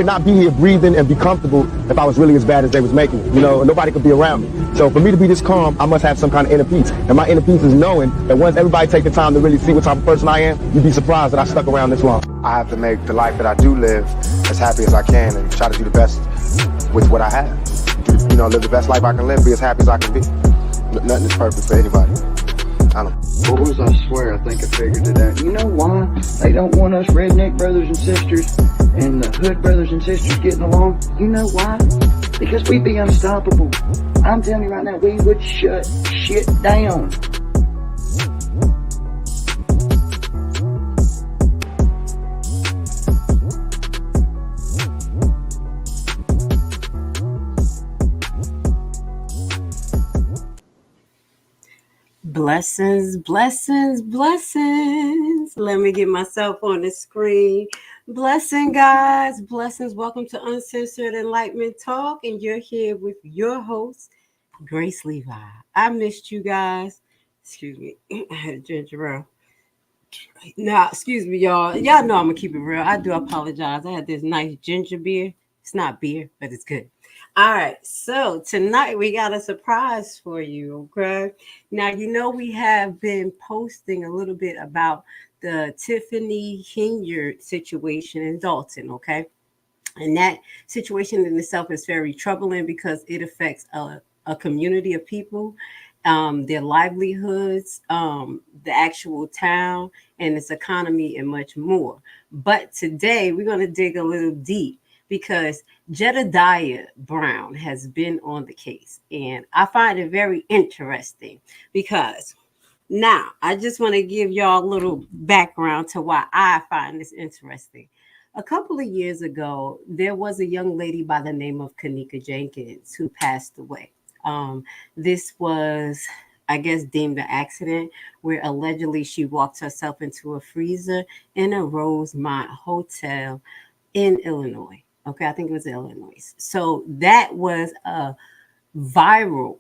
not be here breathing and be comfortable if I was really as bad as they was making it. You know, nobody could be around me. So for me to be this calm, I must have some kind of inner peace. And my inner peace is knowing that once everybody take the time to really see what type of person I am, you'd be surprised that I stuck around this long. I have to make the life that I do live as happy as I can and try to do the best with what I have. You know, live the best life I can live, be as happy as I can be. Nothing is perfect for anybody. I don't know. Boys, I swear, I think I figured it out. You know why they don't want us redneck brothers and sisters and the hood brothers and sisters getting along? You know why? Because we'd be unstoppable. I'm telling you right now, we would shut shit down. Blessings, blessings, blessings. Let me get myself on the screen. Blessing, guys. Blessings. Welcome to Uncensored Enlightenment Talk. And you're here with your host, Grace Levi. I missed you guys. Excuse me. I had a ginger ale. Nah, excuse me, y'all. Y'all know I'm going to keep it real. I do apologize. I had this nice ginger beer. It's not beer, but it's good. All right, so tonight we got a surprise for you, okay? Now, you know we have been posting a little bit about the Tiffany Hinyard situation in Dolton, okay? And that situation in itself is very troubling because it affects a community of people, their livelihoods, the actual town, and its economy, and much more. But today we're going to dig a little deep, because Jedediah Brown has been on the case. And I find it very interesting because now I just want to give y'all a little background to why I find this interesting. A couple of years ago, there was a young lady by the name of Kanika Jenkins who passed away. This was, I guess, deemed an accident where allegedly she walked herself into a freezer in a Rosemont hotel in Illinois. Okay, I think it was Illinois. So that was a viral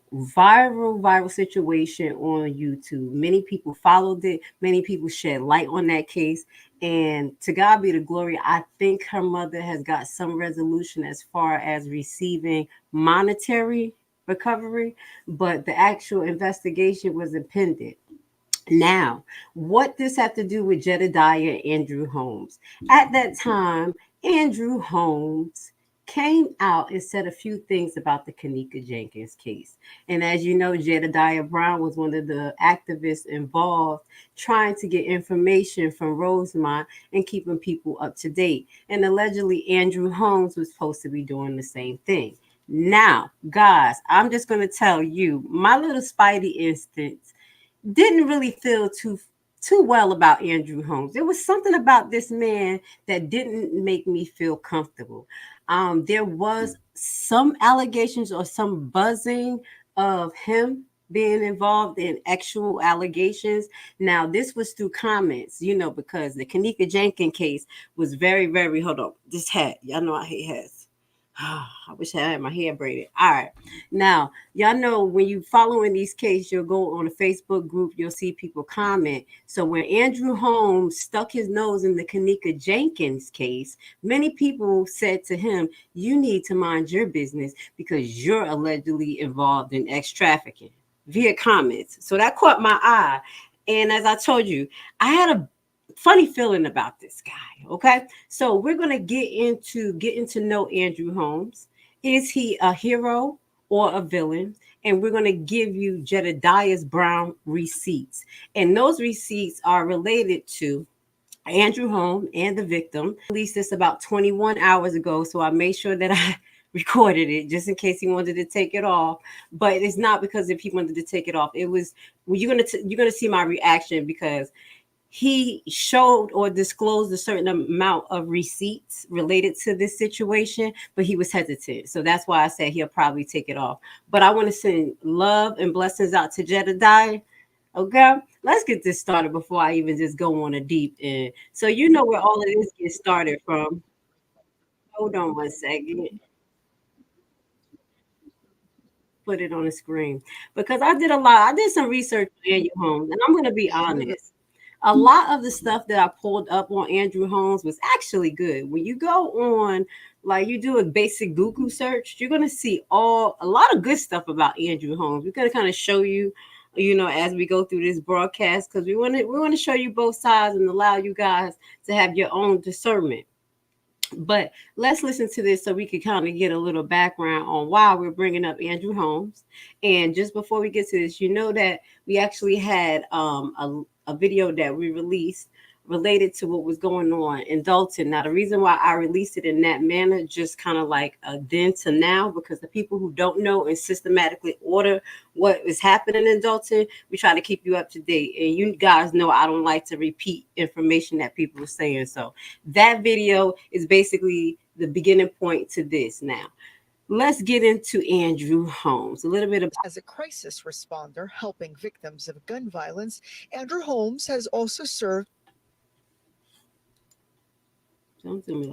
situation on YouTube. Many people followed it. Many people shed light on that case. And to God be the glory, I think her mother has got some resolution as far as receiving monetary recovery, but the actual investigation was impended. Now, what this had to do with Jedediah Andrew Holmes? At that time, Andrew Holmes came out and said a few things about the Kanika Jenkins case. And as you know, Jedediah Brown was one of the activists involved trying to get information from Rosemont and keeping people up to date. And allegedly, Andrew Holmes was supposed to be doing the same thing. Now, guys, I'm just going to tell you, my little spidey instincts didn't really feel too well about Andrew Holmes. There was something about this man that didn't make me feel comfortable. There was some allegations or some buzzing of him being involved in actual allegations. Now, this was through comments, you know, because the Kanika Jenkins case was very, very, hold on, this hat, y'all know I hate hats. I wish I had my hair braided. All right. Now, y'all know when you following these cases, you'll go on a Facebook group, you'll see people comment. So when Andrew Holmes stuck his nose in the Kanika Jenkins case, many people said to him, you need to mind your business because you're allegedly involved in trafficking via comments. So that caught my eye. And as I told you, I had a funny feeling about this guy. Okay, so we're gonna getting to know Andrew Holmes. Is he a hero or a villain? And we're gonna give you Jedediah Brown receipts, and those receipts are related to Andrew Holmes and the victim. I released this about 21 hours ago, so I made sure that I recorded it just in case he wanted to take it off. But it's not because if he wanted to take it off. It was, well, you're gonna see my reaction because he showed or disclosed a certain amount of receipts related to this situation, but he was hesitant. So that's why I said he'll probably take it off. But I want to send love and blessings out to Jedediah. Okay, let's get this started before I even just go on a deep end. So you know where all of this gets started from. Hold on one second. Put it on the screen because I did some research on Andrew Holmes, and I'm going to be honest. A lot of the stuff that I pulled up on Andrew Holmes was actually good. When you go on like you do a basic Google search, you're gonna see a lot of good stuff about Andrew Holmes. We're gonna kind of show you, as we go through this broadcast, because we want to show you both sides and allow you guys to have your own discernment. But let's listen to this so we can kind of get a little background on why we're bringing up Andrew Holmes. And just before we get to this, that we actually had a video that we released related to what was going on in Dolton. Now, the reason why I released it in that manner, just kind of like then to now, because the people who don't know and systematically order what is happening in Dolton, we try to keep you up to date. And you guys know I don't like to repeat information that people are saying. So that video is basically the beginning point to this. Now, let's get into Andrew Holmes. A little bit about. As a crisis responder helping victims of gun violence, Andrew Holmes has also served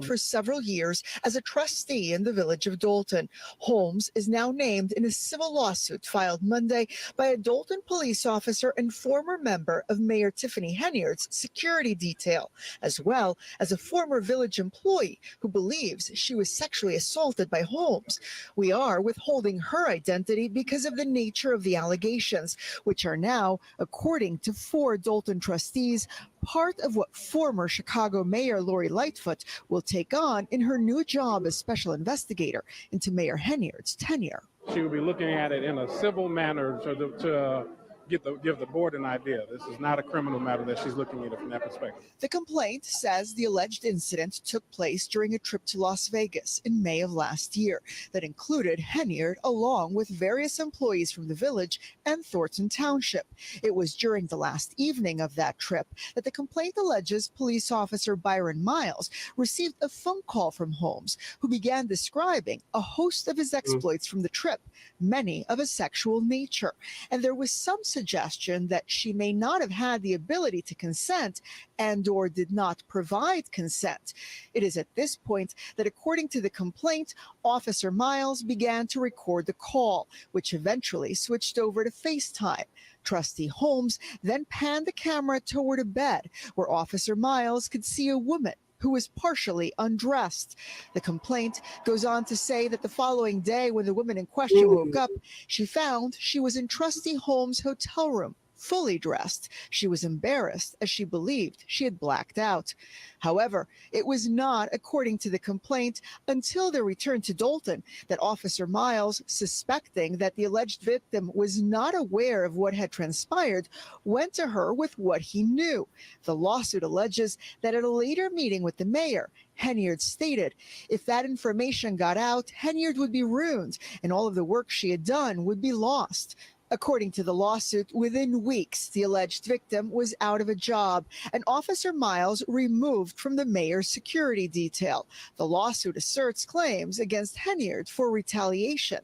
for several years as a trustee in the village of Dolton. Holmes is now named in a civil lawsuit filed Monday by a Dolton police officer and former member of Mayor Tiffany Henyard's security detail, as well as a former village employee who believes she was sexually assaulted by Holmes. We are withholding her identity because of the nature of the allegations, which are now, according to 4 Dolton trustees, part of what former Chicago Mayor Lori Lightfoot will take on in her new job as special investigator into Mayor Henyard's tenure. She will be looking at it in a civil manner to give the board an idea. This is not a criminal matter that she's looking at it from that perspective. The complaint says the alleged incident took place during a trip to Las Vegas in May of last year that included Henyard along with various employees from the village and Thornton Township. It was during the last evening of that trip that the complaint alleges police officer Byron Miles received a phone call from Holmes, who began describing a host of his exploits from the trip, many of a sexual nature. And there was some suggestion that she may not have had the ability to consent and or did not provide consent. It is at this point that, according to the complaint, Officer Miles began to record the call, which eventually switched over to FaceTime. Trustee Holmes then panned the camera toward a bed where Officer Miles could see a woman who was partially undressed. The complaint goes on to say that the following day, when the woman in question woke up, she found she was in Trustee Holmes' hotel room, fully dressed. She was embarrassed as she believed she had blacked out. However, it was not, according to the complaint, until their return to Dolton that Officer Miles, suspecting that the alleged victim was not aware of what had transpired, went to her with what he knew. The lawsuit alleges that at a later meeting with the mayor, Henyard stated if that information got out, Henyard would be ruined and all of the work she had done would be lost. According to the lawsuit, within weeks, the alleged victim was out of a job and Officer Miles removed from the mayor's security detail. The lawsuit asserts claims against Henyard for retaliation.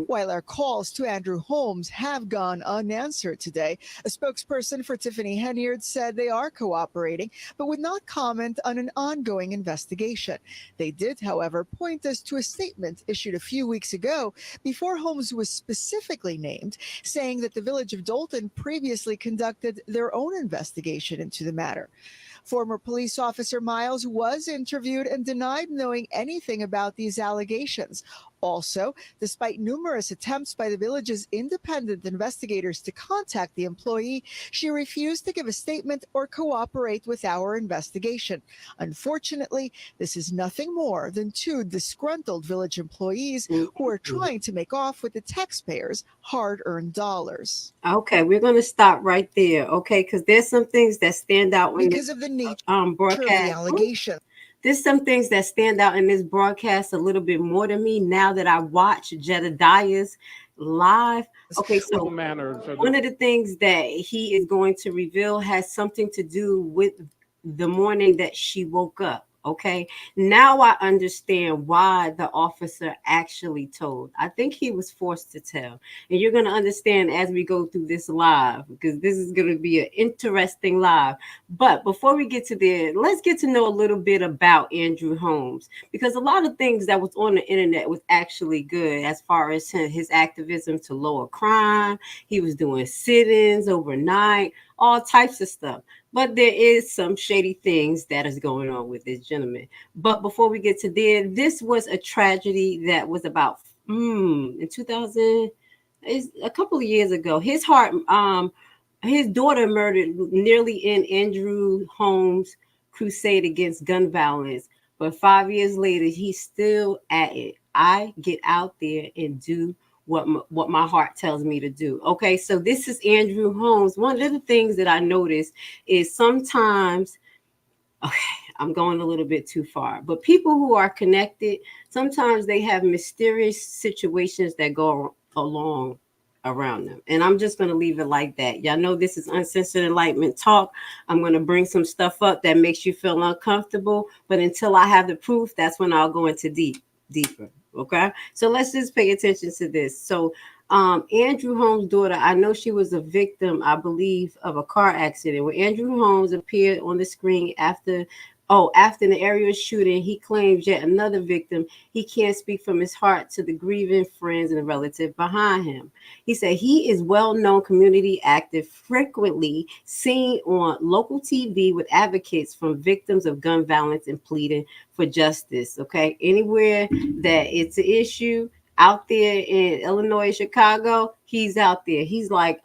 While our calls to Andrew Holmes have gone unanswered today, a spokesperson for Tiffany Henyard said they are cooperating, but would not comment on an ongoing investigation. They did, however, point us to a statement issued a few weeks ago before Holmes was specifically named, saying that the village of Dolton previously conducted their own investigation into the matter. Former police officer Miles was interviewed and denied knowing anything about these allegations. Also, despite numerous attempts by the village's independent investigators to contact the employee, she refused to give a statement or cooperate with our investigation. Unfortunately, this is nothing more than 2 disgruntled village employees who are trying to make off with the taxpayers' hard-earned dollars. Okay, we're going to stop right there, okay, because there's some things that stand out because of the nature broadcast. Of the allegation. There's some things that stand out in this broadcast a little bit more to me now that I watch Jedediah's live. Okay, so one of the things that he is going to reveal has something to do with the morning that she woke up. Okay, now I understand why the officer actually told. I think he was forced to tell. And you're going to understand as we go through this live, because this is going to be an interesting live. But before we get to there, let's get to know a little bit about Andrew Holmes, because a lot of things that was on the internet was actually good as far as his activism to lower crime. He was doing sit-ins overnight, all types of stuff. But there is some shady things that is going on with this gentleman. But before we get to there, this was a tragedy that was about in 2000, is a couple of years ago. His daughter murdered nearly in Andrew Holmes' crusade against gun violence. But 5 years later, he's still at it. I get out there and do what my heart tells me to do. Okay, so this is Andrew Holmes. One of the things that I noticed is sometimes, okay, I'm going a little bit too far, but people who are connected, sometimes they have mysterious situations that go along around them. And I'm just going to leave it like that. Y'all know this is Uncensored Enlightenment Talk. I'm going to bring some stuff up that makes you feel uncomfortable, but until I have the proof, that's when I'll go into deeper. Okay, so let's just pay attention to this. So Andrew Holmes' daughter, I know she was a victim, I believe, of a car accident. When Andrew Holmes appeared on the screen after the area shooting, he claims yet another victim. He can't speak from his heart to the grieving friends and relative behind him. He said he is well-known community active, frequently seen on local TV with advocates from victims of gun violence and pleading for justice. Okay, anywhere that it's an issue out there in Illinois, Chicago, he's out there. He's like,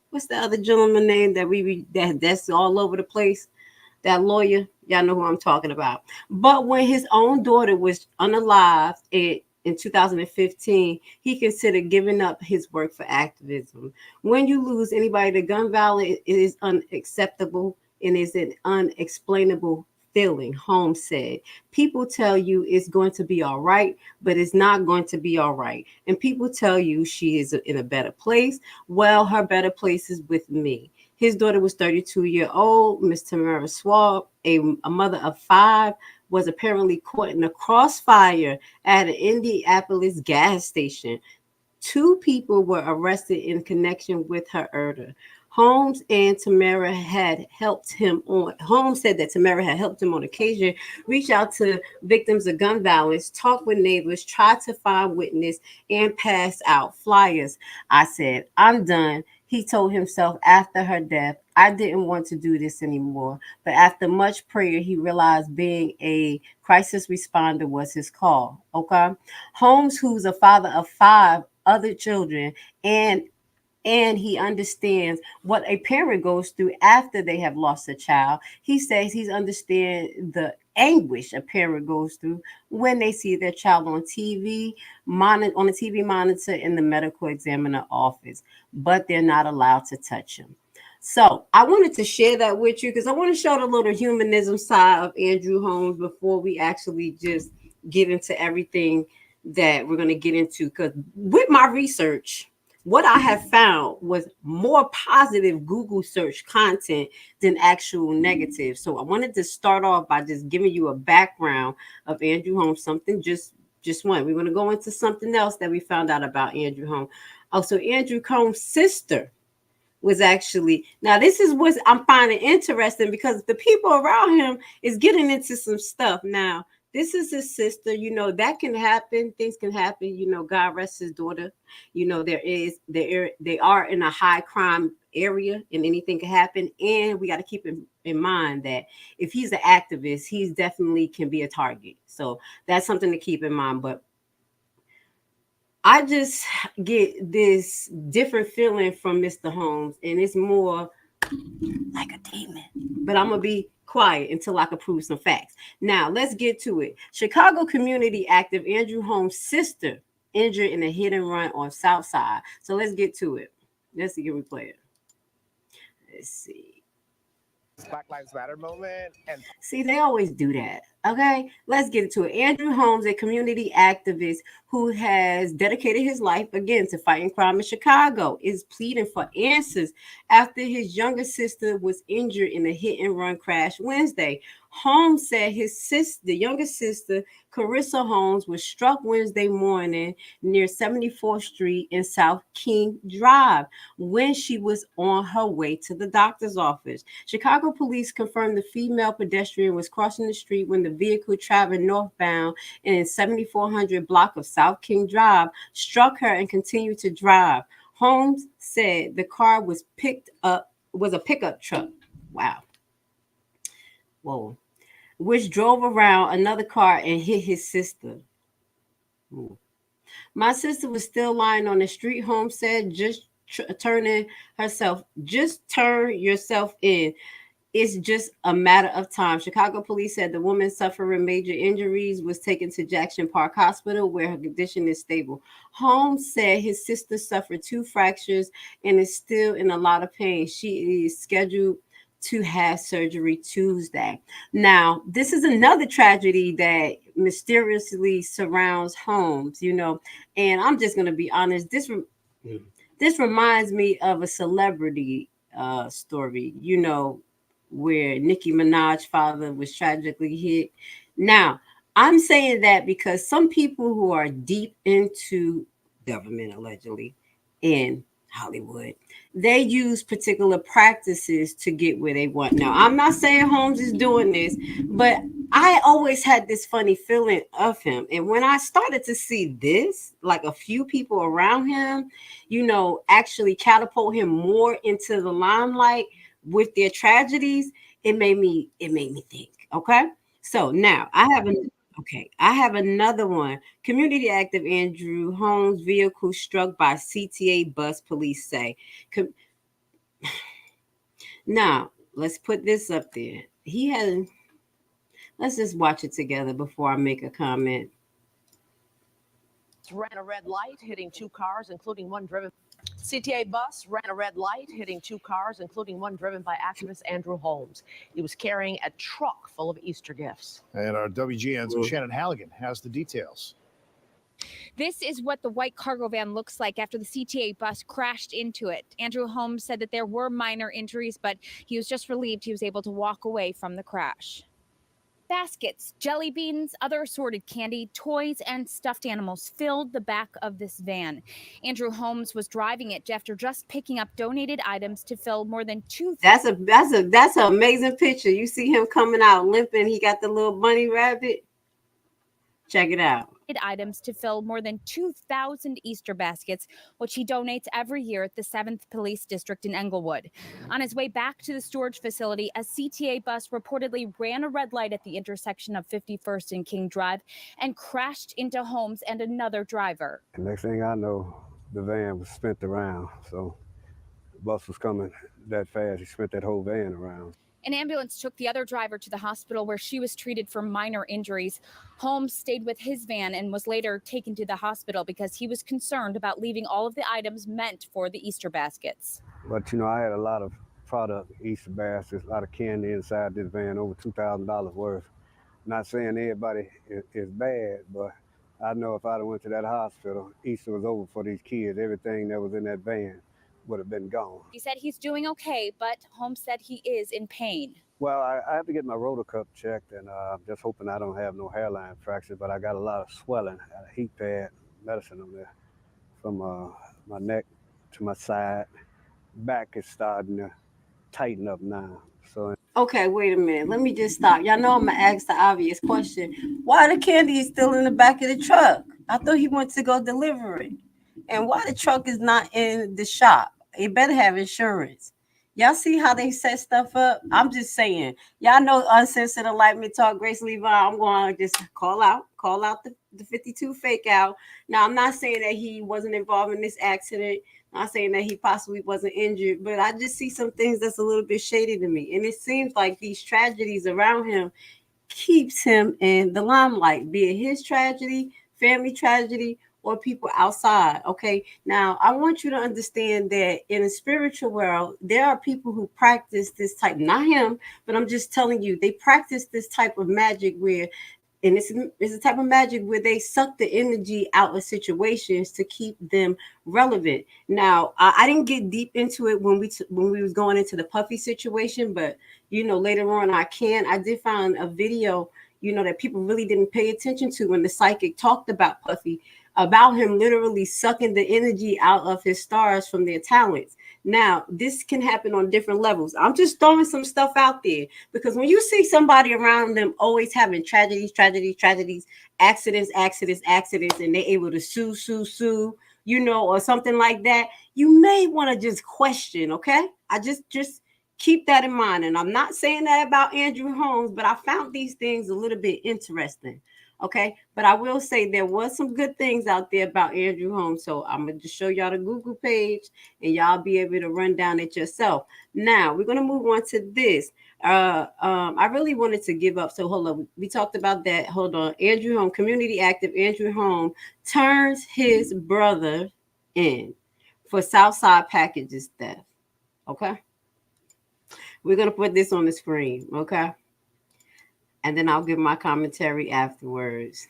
what's the other gentleman name that's all over the place? That lawyer, y'all know who I'm talking about. But when his own daughter was unalived in 2015, he considered giving up his work for activism. When you lose anybody to gun violence, it is unacceptable and is an unexplainable feeling, Holmes said. People tell you it's going to be all right, but it's not going to be all right. And people tell you she is in a better place. Well, her better place is with me. His daughter was 32-year-old. Miss Tamara Swab, a mother of 5, was apparently caught in a crossfire at an Indianapolis gas station. 2 people were arrested in connection with her murder. Holmes and Tamara had helped him on. Holmes said that Tamara had helped him on occasion reach out to victims of gun violence, talk with neighbors, try to find witness, and pass out flyers. I said, I'm done. He told himself after her death, I didn't want to do this anymore. But after much prayer, he realized being a crisis responder was his call. Okay. Holmes, who's a father of 5 other children, and he understands what a parent goes through after they have lost a child. He says he's understand the anguish a parent goes through when they see their child on TV, on a TV monitor in the medical examiner office, but they're not allowed to touch him. So I wanted to share that with you because I want to show the little humanism side of Andrew Holmes before we actually just get into everything that we're going to get into. Because with my research, what I have found was more positive Google search content than actual negative. So I wanted to start off by just giving you a background of Andrew Holmes, something just one. We're going to go into something else that we found out about Andrew Holmes. Also, Andrew Holmes' sister was actually, now this is what I'm finding interesting because the people around him is getting into some stuff. Now, this is his sister, that can happen. Things can happen. God rest his daughter. They are in a high crime area and anything can happen. And we got to keep in mind that if he's an activist, he's definitely can be a target. So that's something to keep in mind. But I just get this different feeling from Mr. Holmes, and it's more like a demon. But I'm going to be quiet until I can prove some facts. Now, let's get to it. Chicago community active Andrew Holmes' sister injured in a hit and run on South Side. So let's get to it. Let's see if we play it. Let's see. Black Lives Matter moment. And see, they always do that. Okay, let's get into it. Andrew Holmes, a community activist who has dedicated his life again to fighting crime in Chicago, is pleading for answers after his younger sister was injured in a hit and run crash Wednesday. Holmes said the younger sister, Carissa Holmes, was struck Wednesday morning near 74th Street and South King Drive when she was on her way to the doctor's office. Chicago police confirmed the female pedestrian was crossing the street when the vehicle traveling northbound in 7400 block of South King Drive struck her and continued to drive. Holmes said the car was a pickup truck. Wow. whoa, which drove around another car and hit his sister. Ooh. My sister was still lying on the street, Holmes said, just turn yourself in. It's just a matter of time. Chicago police said the woman suffering major injuries was taken to Jackson Park Hospital where her condition is stable. Holmes said his sister suffered 2 fractures and is still in a lot of pain. She is scheduled to have surgery Tuesday. Now, this is another tragedy that mysteriously surrounds Holmes, and I'm just going to be honest. This reminds me of a celebrity story, where Nicki Minaj's father was tragically hit. Now, I'm saying that because some people who are deep into government, allegedly, in Hollywood, they use particular practices to get where they want. Now, I'm not saying Holmes is doing this, but I always had this funny feeling of him. And when I started to see this, like a few people around him, actually catapult him more into the limelight with their tragedies, it made me think. Okay. So now I have another one. Community active Andrew Holmes' vehicle struck by CTA bus, police say. Now, let's put this up there. Let's just watch it together before I make a comment. Ran a red light, hitting 2 cars, including one driven. CTA bus ran a red light, hitting 2 cars, including one driven by activist Andrew Holmes. He was carrying a truck full of Easter gifts. And our WGN's Shannon Halligan has the details. This is what the white cargo van looks like after the CTA bus crashed into it. Andrew Holmes said that there were minor injuries, but he was just relieved he was able to walk away from the crash. Baskets, jelly beans, other assorted candy, toys, and stuffed animals filled the back of this van. Andrew Holmes was driving it after just picking up donated items to fill more than 2,000. That's an amazing picture. You see him coming out limping. He got the little bunny rabbit. Check it out. Items to fill more than 2,000 Easter baskets, which he donates every year at the 7th Police District in Englewood. On his way back to the storage facility, a CTA bus reportedly ran a red light at the intersection of 51st and King Drive and crashed into Holmes and another driver. The next thing I know, the van was spent around, so the bus was coming that fast. He spent that whole van around. An ambulance took the other driver to the hospital where she was treated for minor injuries. Holmes stayed with his van and was later taken to the hospital because he was concerned about leaving all of the items meant for the Easter baskets. But, I had a lot of product, Easter baskets, a lot of candy inside this van, over $2,000 worth. Not saying everybody is bad, but I know if I'd have went to that hospital, Easter was over for these kids. Everything that was in that van would have been gone. He said he's doing okay, but Holmes said he is in pain. Well, I have to get my rotor cuff checked, and I'm just hoping I don't have no hairline fracture, but I got a lot of swelling, a heat pad medicine on there from my neck to my side. Back is starting to tighten up now. So. Okay, wait a minute. Let me just stop. Y'all know I'm going to ask the obvious question. Why the candy is still in the back of the truck? I thought he went to go deliver it. And why the truck is not in the shop? It better have insurance. Y'all see how they set stuff up? I'm just saying. Y'all know Uncensored Enlightenment Talk, Grace Levi. I'm going to just call out the 52 fake out. Now, I'm not saying that he wasn't involved in this accident. I'm not saying that he possibly wasn't injured, but I just see some things that's a little bit shady to me. And it seems like these tragedies around him keeps him in the limelight, be it his tragedy, family tragedy, or people outside. Okay. Now, I want you to understand that in the spiritual world, there are people who practice this type, not him, but I'm just telling you, they practice this type of magic where, and it's a type of magic where they suck the energy out of situations to keep them relevant. Now, I didn't get deep into it when we was going into the Puffy situation, but later on I did find a video, that people really didn't pay attention to when the psychic talked about Puffy, about him literally sucking the energy out of his stars from their talents. Now, this can happen on different levels. I'm just throwing some stuff out there because when you see somebody around them always having tragedies, accidents, and they're able to sue, or something like that, you may want to just question, okay? I just keep that in mind. And I'm not saying that about Andrew Holmes, but I found these things a little bit interesting. Okay, but I will say there was some good things out there about Andrew Holmes. So I'm gonna just show y'all the Google page, and y'all be able to run down it yourself. Now we're gonna move on to this. I really wanted to give up. So hold on, we talked about that. Hold on, Andrew Holmes, community active Andrew Holmes turns his brother in for Southside Packages theft. Okay, we're gonna put this on the screen. Okay. And then I'll give my commentary afterwards.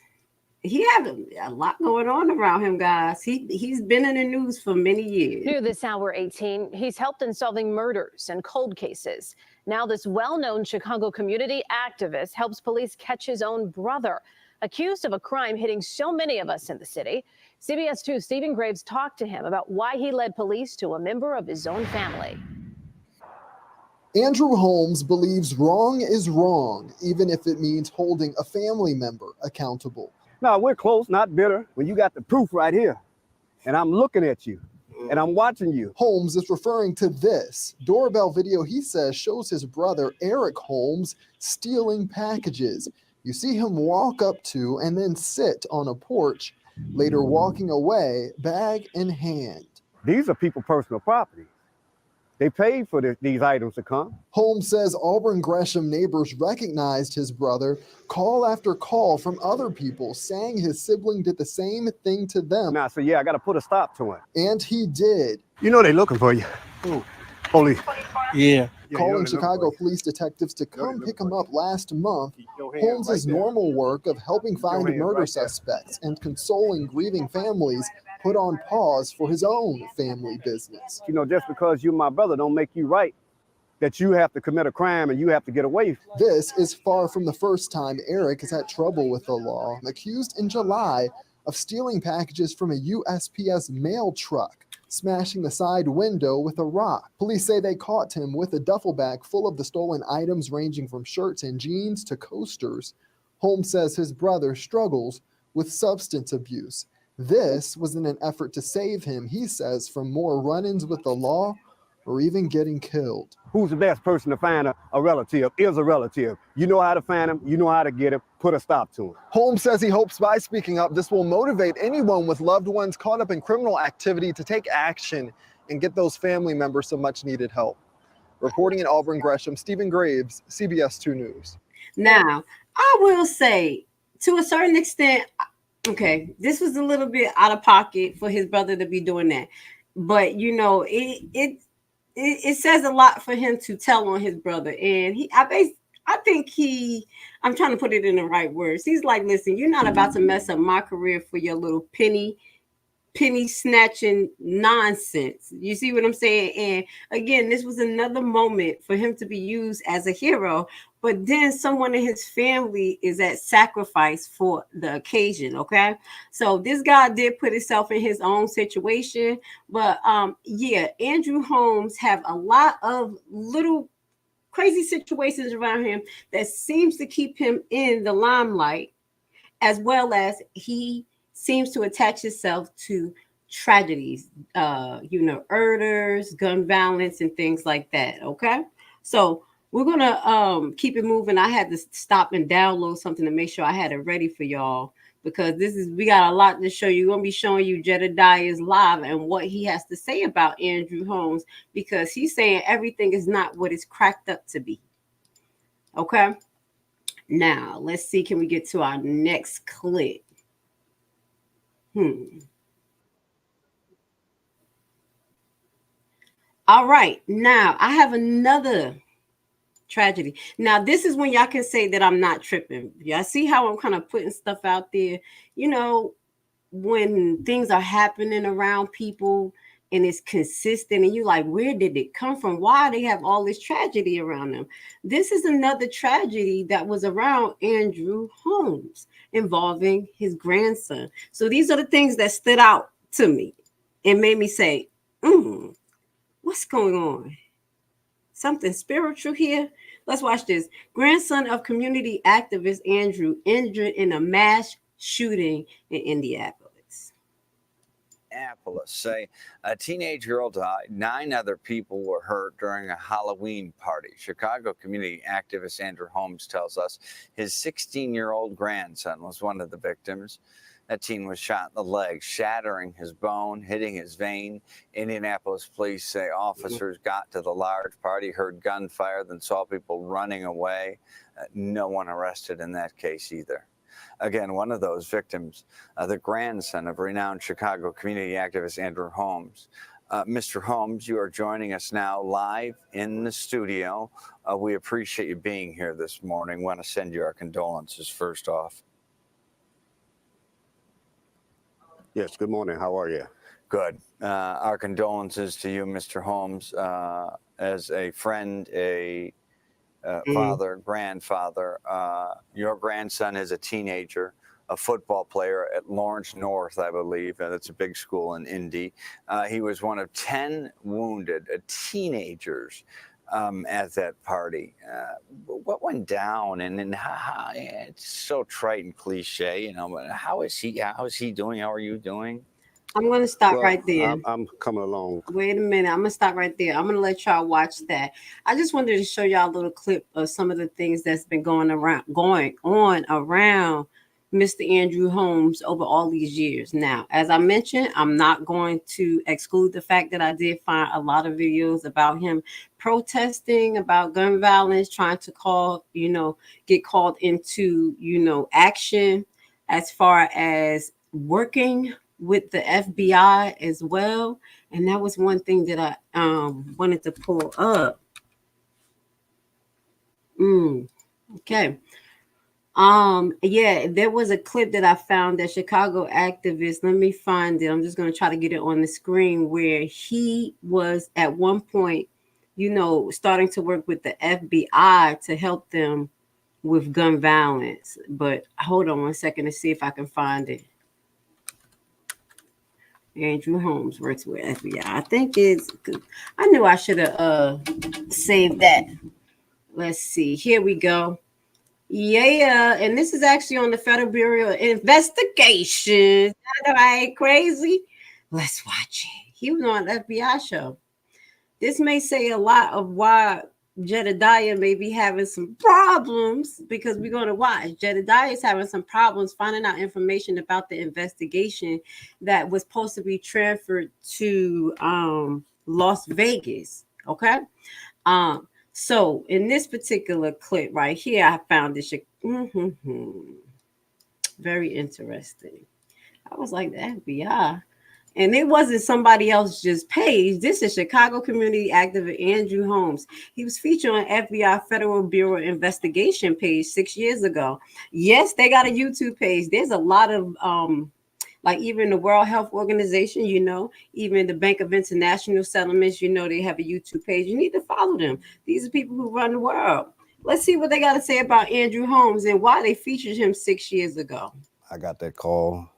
He had a lot going on around him, guys. He's been in the news for many years. New this hour 18, he's helped in solving murders and cold cases. Now this well-known Chicago community activist helps police catch his own brother, accused of a crime hitting so many of us in the city. CBS 2's Stephen Graves talked to him about why he led police to a member of his own family. Andrew Holmes believes wrong is wrong, even if it means holding a family member accountable. No, we're close, not bitter. When you got the proof right here, and I'm looking at you, and I'm watching you. Holmes is referring to this doorbell video he says shows his brother, Eric Holmes, stealing packages. You see him walk up to and then sit on a porch, later walking away, bag in hand. These are people's personal property. They paid for these items to come. Holmes says Auburn Gresham neighbors recognized his brother. Call after call from other people saying his sibling did the same thing to them. Now, so yeah, I got to put a stop to him. And he did. You know they're looking for you. Ooh. Police. Yeah. Calling Chicago police detectives to come pick him up last month. Holmes' normal work of helping find murder suspects and consoling grieving families put on pause for his own family business. You know, just because you're my brother don't make you right, that you have to commit a crime and you have to get away. This is far from the first time Eric has had trouble with the law. Accused in July of stealing packages from a USPS mail truck, smashing the side window with a rock. Police say they caught him with a duffel bag full of the stolen items ranging from shirts and jeans to coasters. Holmes says his brother struggles with substance abuse. This was in an effort to save him, he says, from more run-ins with the law or even getting killed. Who's the best person to find a relative is a relative. You know how to find him, you know how to get him, put a stop to him. Holmes says he hopes by speaking up, this will motivate anyone with loved ones caught up in criminal activity to take action and get those family members some much needed help. Reporting in Auburn Gresham, Stephen Graves, CBS 2 News. Now, I will say, to a certain extent, okay, this was a little bit out of pocket for his brother to be doing that. But, you know, it says a lot for him to tell on his brother. And I'm trying to put it in the right words. He's like, listen, you're not about to mess up my career for your little penny snatching nonsense. You see what I'm saying? And again, this was another moment for him to be used as a hero, but then someone in his family is at sacrifice for the occasion. Okay, so this guy did put himself in his own situation, but yeah, Andrew Holmes have a lot of little crazy situations around him that seems to keep him in the limelight, as well as he seems to attach itself to tragedies, murders, gun violence, and things like that. Okay, so we're gonna keep it moving. I had to stop and download something to make sure I had it ready for y'all, because we got a lot to show you. We're gonna be showing you Jedediah's live and what he has to say about Andrew Holmes, because he's saying everything is not what it's cracked up to be. Okay, now let's see, can we get to our next clip? All right, now I have another tragedy. Now, this is when y'all can say that I'm not tripping. Y'all see how I'm kind of putting stuff out there? You know, when things are happening around people and it's consistent and you like, where did it come from? Why they have all this tragedy around them? This is another tragedy that was around Andrew Holmes involving his grandson. So these are the things that stood out to me and made me say, what's going on? Something spiritual here? Let's watch this. Grandson of community activist Andrew injured in a mass shooting in Indianapolis. Minneapolis say a teenage girl died. 9 other people were hurt during a Halloween party. Chicago community activist Andrew Holmes tells us his 16-year-old grandson was one of the victims. That teen was shot in the leg, shattering his bone, hitting his vein. Indianapolis police say officers got to the large party, heard gunfire, then saw people running away. No one arrested in that case either. Again, one of those victims, the grandson of renowned Chicago community activist Andrew Holmes. Mr. Holmes, you are joining us now live in the studio. We appreciate you being here this morning. Want to send you our condolences first off. Yes, good morning. How are you? Good. Our condolences to you, Mr. Holmes, as a friend, a father, grandfather. Your grandson is a teenager, a football player at Lawrence North, I believe. That's a big school in Indy. He was one of 10 wounded teenagers at that party. What went down, and then how, it's so trite and cliche, you know, but how is he doing? How are you doing? I'm going to stop right there. I'm coming along. Wait a minute. I'm going to stop right there. I'm going to let y'all watch that. I just wanted to show y'all a little clip of some of the things that's been going on around Mr. Andrew Holmes over all these years. Now, as I mentioned, I'm not going to exclude the fact that I did find a lot of videos about him protesting about gun violence, trying to get called into, action as far as working with the FBI as well. And that was one thing that I wanted to pull up. Okay. Yeah, there was a clip that I found that Chicago activist, let me find it. I'm just going to try to get it on the screen, where he was at one point, starting to work with the FBI to help them with gun violence. But hold on one second to see if I can find it. Andrew Holmes works with FBI. I think I knew I should have saved that. Let's see. Here we go. Yeah, and this is actually on the Federal Bureau of Investigation. All right, crazy. Let's watch it. He was on an FBI show. This may say a lot of why Jedediah may be having some problems, because we're going to watch. Jedediah is having some problems finding out information about the investigation that was supposed to be transferred to Las Vegas. Okay. So in this particular clip right here, I found this very interesting. I was like, the FBI. And it wasn't somebody else's page. This is Chicago community activist Andrew Holmes. He was featured on FBI Federal Bureau Investigation page 6 years ago. Yes, they got a YouTube page. There's a lot of like even the World Health Organization, even the Bank of International Settlements, they have a YouTube page. You need to follow them. These are people who run the world. Let's see what they got to say about Andrew Holmes and why they featured him 6 years ago. I got that call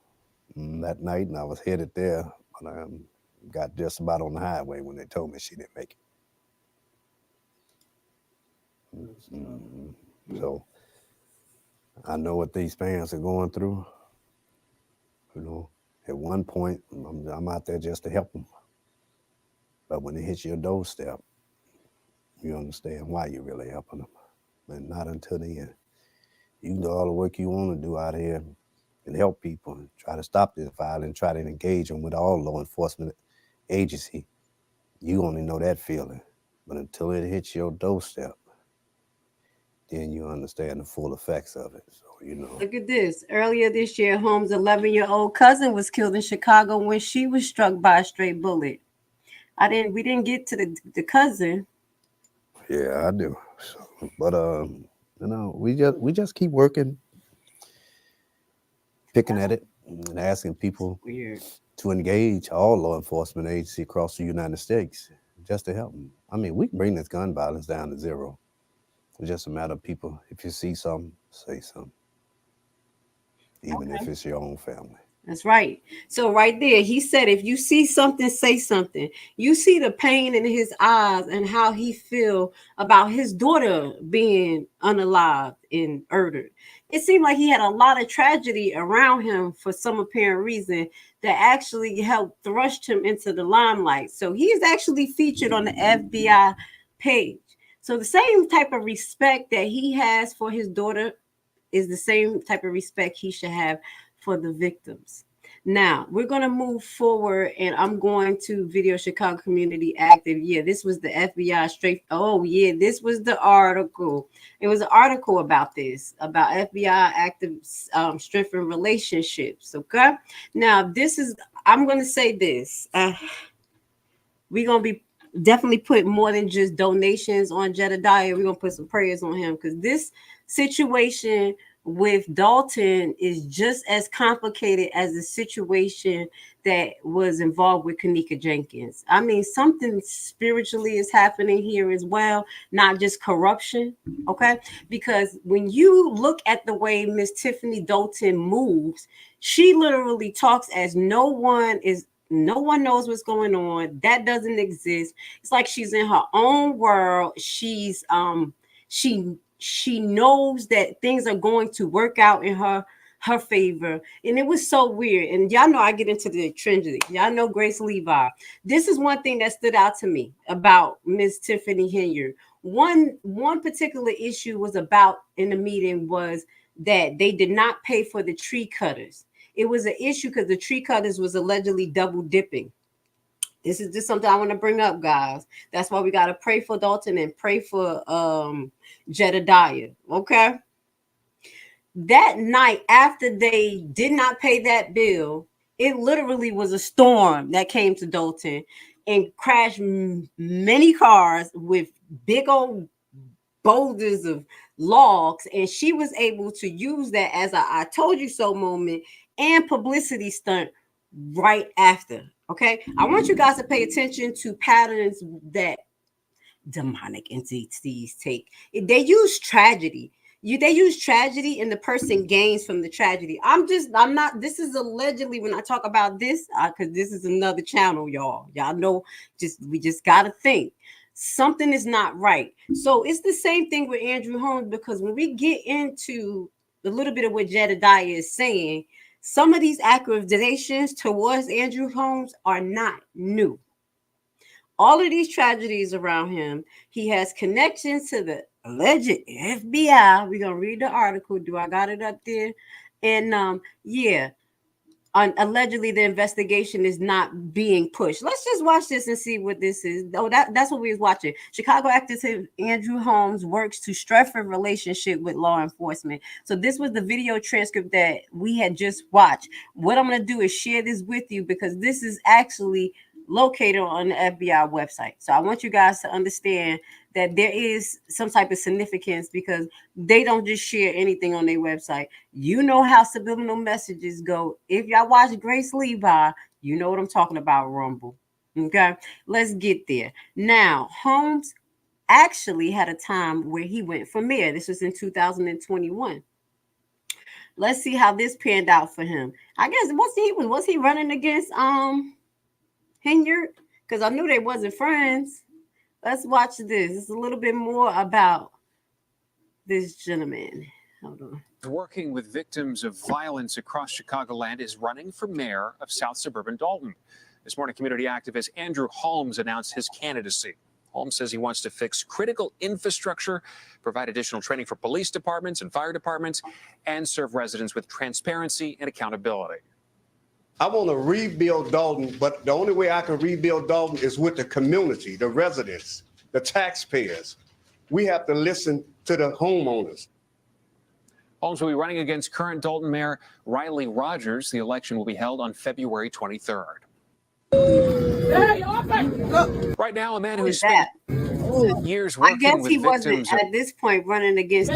that night, and I was headed there, but I got just about on the highway when they told me she didn't make it. So I know what these parents are going through. At one point, I'm out there just to help them. But when it hits your doorstep, you understand why you're really helping them. And not until the end. You can do all the work you want to do out here and help people and try to stop this violence, try to engage them with all law enforcement agency. You only know that feeling. But until it hits your doorstep, then you understand the full effects of it. So, Look at this. Earlier this year, Holmes' 11-year-old cousin was killed in Chicago when she was struck by a stray bullet. We didn't get to the cousin. Yeah, I do. So, but we just keep working, picking at it, and asking people to engage all law enforcement agencies across the United States just to help them. I mean, we can bring this gun violence down to zero. It's just a matter of people. If you see something, say something. Even if it's your own family. That's right. So right there, he said, if you see something, say something. You see the pain in his eyes and how he feel about his daughter being unalived and murdered. It seemed like he had a lot of tragedy around him for some apparent reason that actually helped thrust him into the limelight. So he is actually featured on the FBI page. So the same type of respect that he has for his daughter is the same type of respect he should have for the victims. Now we're going to move forward, and I'm going to Video Chicago Community Active. Yeah, this was the FBI straight. Oh yeah, this was the article. It was an article about this, about FBI active strengthen relationships. Okay, now this is. I'm going to say this. We're going to be definitely put more than just donations on Jedediah. We're going to put some prayers on him, because this situation with Dolton is just as complicated as the situation that was involved with Kanika Jenkins. I mean, something spiritually is happening here as well, not just corruption, okay? Because when you look at the way Miss Tiffany Dolton moves, she literally talks as no one knows what's going on. That doesn't exist. It's like she's in her own world. She's she knows that things are going to work out in her favor. And it was so weird. And y'all know I get into the tragedy. Y'all know Grace Levi. This is one thing that stood out to me about Miss Tiffany Henyard. One particular issue was about in the meeting was that they did not pay for the tree cutters. It was an issue because the tree cutters was allegedly double dipping. This is just something I want to bring up, guys. That's why we got to pray for Dolton and pray for Jedediah. Okay. That night, after they did not pay that bill, it literally was a storm that came to Dolton and crashed many cars with big old boulders of logs. And she was able to use that as a I told you so moment and publicity stunt right after. Okay, I want you guys to pay attention to patterns that demonic entities take. They use tragedy. They use tragedy and the person gains from the tragedy. I'm not, this is allegedly when I talk about this, because this is another channel, y'all know, we just got to think. Something is not right. So it's the same thing with Andrew Holmes, because when we get into a little bit of what Jedediah is saying, some of these accusations towards Andrew Holmes are not new. All of these tragedies around him, he has connections to the alleged FBI. We're going to read the article. Do I got it up there? And allegedly the investigation is not being pushed. Let's just watch this and see what this is. Oh, that's what we was watching. Chicago active Andrew Holmes works to strengthen relationship with law enforcement. So this was the video transcript that we had just watched. What I'm going to do is share this with you, because this is actually located on the FBI website. So I want you guys to understand that there is some type of significance, because they don't just share anything on their website. You know how subliminal messages go. If y'all watch Grace Levi, you know what I'm talking about, Rumble. Okay, let's get there. Now, Holmes actually had a time where he went for mayor. This was in 2021. Let's see how this panned out for him. I guess was he running against Henyard? Because I knew they wasn't friends. Let's watch this. It's a little bit more about this gentleman. Hold on. Working with victims of violence across Chicagoland is running for mayor of South Suburban Dolton. This morning, community activist Andrew Holmes announced his candidacy. Holmes says he wants to fix critical infrastructure, provide additional training for police departments and fire departments, and serve residents with transparency and accountability. I want to rebuild Dolton, but the only way I can rebuild Dolton is with the community, the residents, the taxpayers. We have to listen to the homeowners. Holmes will be running against current Dolton Mayor Riley Rogers. The election will be held on February 23rd. Right now, a man who spent years working with victims. I guess he wasn't at this point running against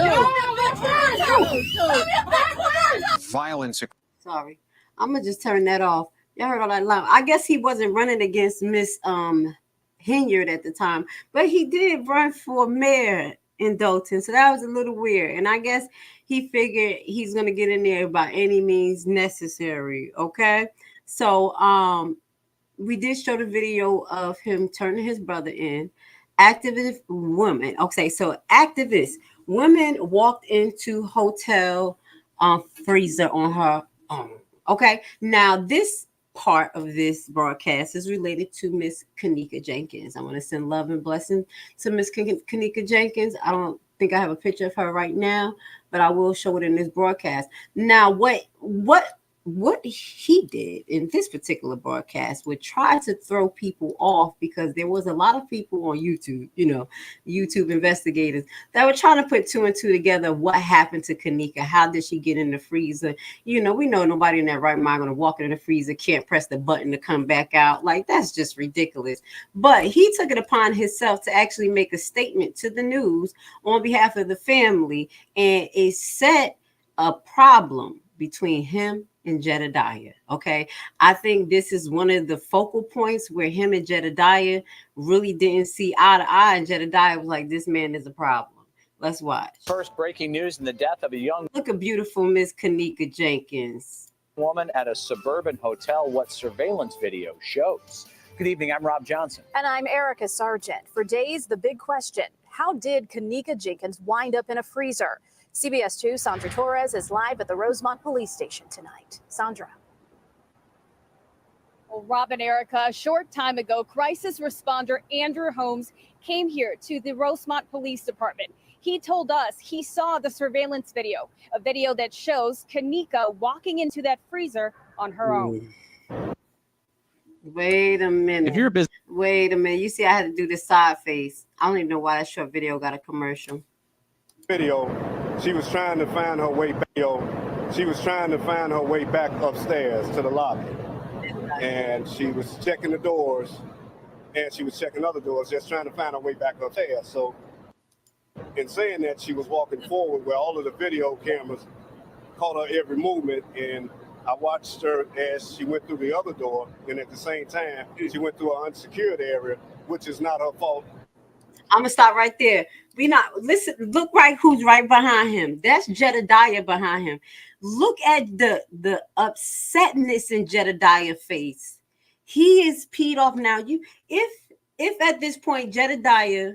violence. Sorry. I'm gonna just turn that off. Y'all heard all that loud. I guess he wasn't running against Miss Henyard at the time, but he did run for mayor in Dolton. So that was a little weird. And I guess he figured he's going to get in there by any means necessary. Okay. So we did show the video of him turning his brother in. Activist woman. Okay. So activist women walked into hotel freezer on her own. Okay. Now this part of this broadcast is related to Miss Kanika Jenkins. I want to send love and blessing to Miss Kanika Jenkins. I don't think I have a picture of her right now, but I will show it in this broadcast. Now, what he did in this particular broadcast would try to throw people off, because there was a lot of people on YouTube, YouTube investigators that were trying to put two and two together. What happened to Kanika? How did she get in the freezer? We know nobody in that right mind going to walk in the freezer, can't press the button to come back out. Like, that's just ridiculous. But he took it upon himself to actually make a statement to the news on behalf of the family, and it set a problem between him and Jedediah. Okay. I think this is one of the focal points where him and Jedediah really didn't see eye to eye, and Jedediah was like, this man is a problem. Let's watch. First breaking news in the death of a young Look at beautiful Miss Kanika Jenkins. woman at a suburban hotel, what surveillance video shows. Good evening, I'm Rob Johnson. And I'm Erica Sargent. For days, the big question: how did Kanika Jenkins wind up in a freezer? CBS 2's Sandra Torres is live at the Rosemont Police Station tonight. Sandra. Well, Rob and Erica, a short time ago, crisis responder Andrew Holmes came here to the Rosemont Police Department. He told us he saw the surveillance video, a video that shows Kanika walking into that freezer on her own. Wait a minute. If you're a business, wait a minute. You see, I had to do this side face. I don't even know why that short video got a commercial. Video, she was trying to find her way back. She was trying to find her way back upstairs to the lobby, and she was checking the doors, and she was checking other doors, just trying to find her way back upstairs. So, in saying that, she was walking forward where all of the video cameras caught her every movement, and I watched her as she went through the other door, and at the same time, she went through an unsecured area, which is not her fault. I'm gonna stop right there. Look right who's right behind him. That's Jedediah behind him. Look at the upsetness in Jedediah's face. He is peed off now. If at this point Jedediah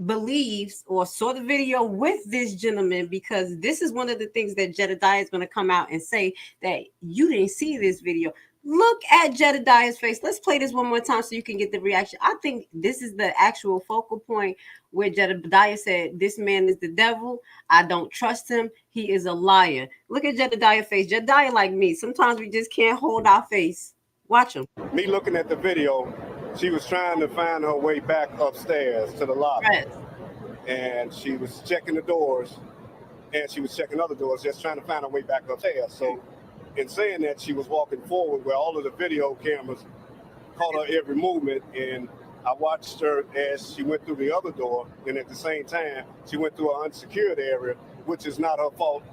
believes or saw the video with this gentleman, because this is one of the things that Jedediah is going to come out and say, that you didn't see this video. Look at Jedediah's face. Let's play this one more time so you can get the reaction. I think this is the actual focal point where Jedediah said, this man is the devil. I don't trust him. He is a liar. Look at Jedediah's face. Jedediah, like me, sometimes we just can't hold our face. Watch him. Me looking at the video, she was trying to find her way back upstairs to the lobby. Right. And she was checking the doors, and she was checking other doors, just trying to find her way back upstairs. So, in saying that, she was walking forward where all of the video cameras caught her every movement, and I watched her as she went through the other door, and at the same time, she went through an unsecured area, which is not her fault.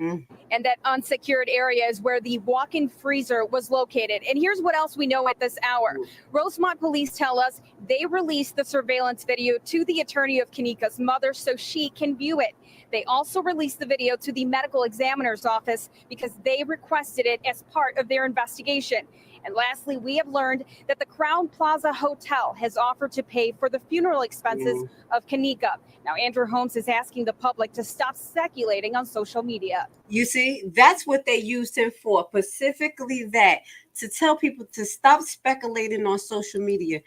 And that unsecured area is where the walk-in freezer was located. And here's what else we know at this hour. Rosemont police tell us they released the surveillance video to the attorney of Kanika's mother so she can view it. They also released the video to the medical examiner's office because they requested it as part of their investigation. And lastly, we have learned that the Crown Plaza Hotel has offered to pay for the funeral expenses of Kanika. Now, Andrew Holmes is asking the public to stop speculating on social media. You see, that's what they used him for, specifically that, to tell people to stop speculating on social media.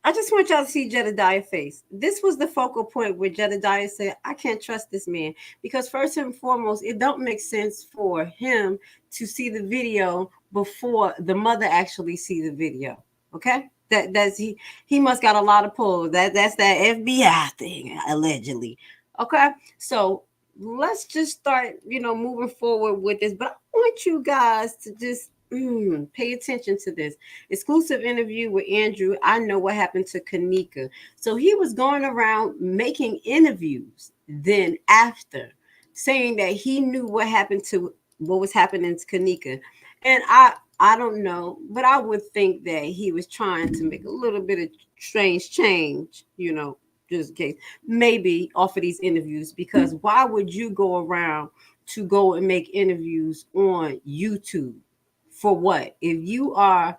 I just want y'all to see Jedediah's face. This was the focal point where Jedediah said, I can't trust this man, because first and foremost, it don't make sense for him to see the video before the mother actually see the video. Okay? That's he must got a lot of pull. That's that FBI thing, allegedly. Okay? So let's just start, moving forward with this. But I want you guys to just pay attention to this exclusive interview with Andrew. I know what happened to Kanika. So he was going around making interviews then after, saying that he knew what was happening to Kanika. And I don't know, but I would think that he was trying to make a little bit of strange change, just in case, maybe off of these interviews, because why would you go around to go and make interviews on YouTube? For what? If you are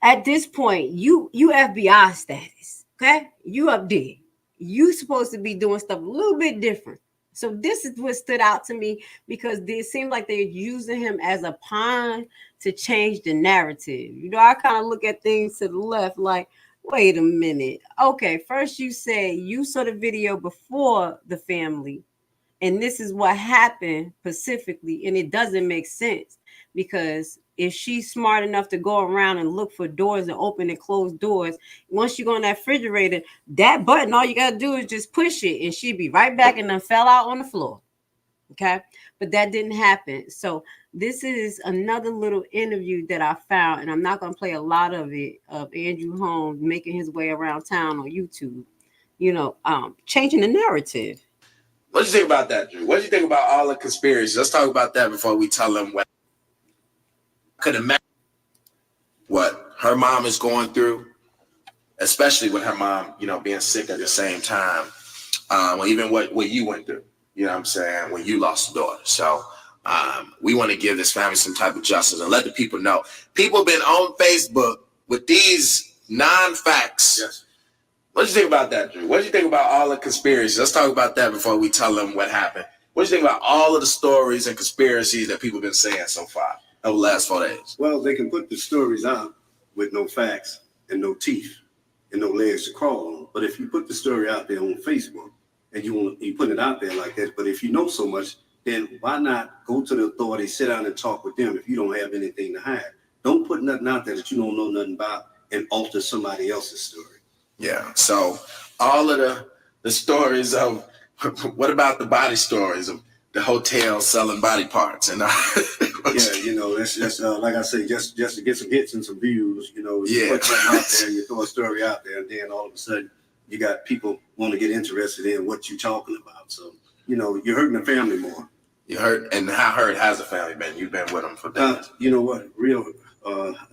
at this point, you FBI status, okay? You up there. You supposed to be doing stuff a little bit different. So this is what stood out to me, because it seems like they're using him as a pawn to change the narrative. You know, I kind of look at things to the left like, wait a minute. Okay, first you say you saw the video before the family, and this is what happened specifically, and it doesn't make sense, because if she's smart enough to go around and look for doors and open and close doors, once you go in that refrigerator, that button, all you got to do is just push it and she'd be right back and then fell out on the floor. Okay. But that didn't happen. So this is another little interview that I found, and I'm not going to play a lot of it, of Andrew Holmes making his way around town on YouTube, you know, changing the narrative. What do you think about that, Drew? What do you think about all the conspiracies? Let's talk about that before we tell them what I could imagine what her mom is going through, especially with her mom, you know, being sick at the same time. Even what you went through, you know what I'm saying, when you lost a daughter. So we want to give this family some type of justice and let the people know. People have been on Facebook with these non-facts. Yes. What do you think about that, Drew? What do you think about all the conspiracies? Let's talk about that before we tell them what happened. What do you think about all of the stories and conspiracies that people have been saying so far over the last 4 days? Well, they can put the stories out with no facts and no teeth and no legs to crawl on. But if you put the story out there on Facebook and you put it out there like that, but if you know so much, then why not go to the authorities, sit down and talk with them if you don't have anything to hide? Don't put nothing out there that you don't know nothing about and alter somebody else's story. Yeah. So all of the stories of what about the body stories of the hotel selling body parts and yeah, you know, that's just like I say, just to get some hits and some views. You know, you put something out there, you throw a story out there, and then all of a sudden you got people want to get interested in what you're talking about. So you know, you're hurting the family more. You hurt, and how hurt has the family been? You've been with them for days. You know what,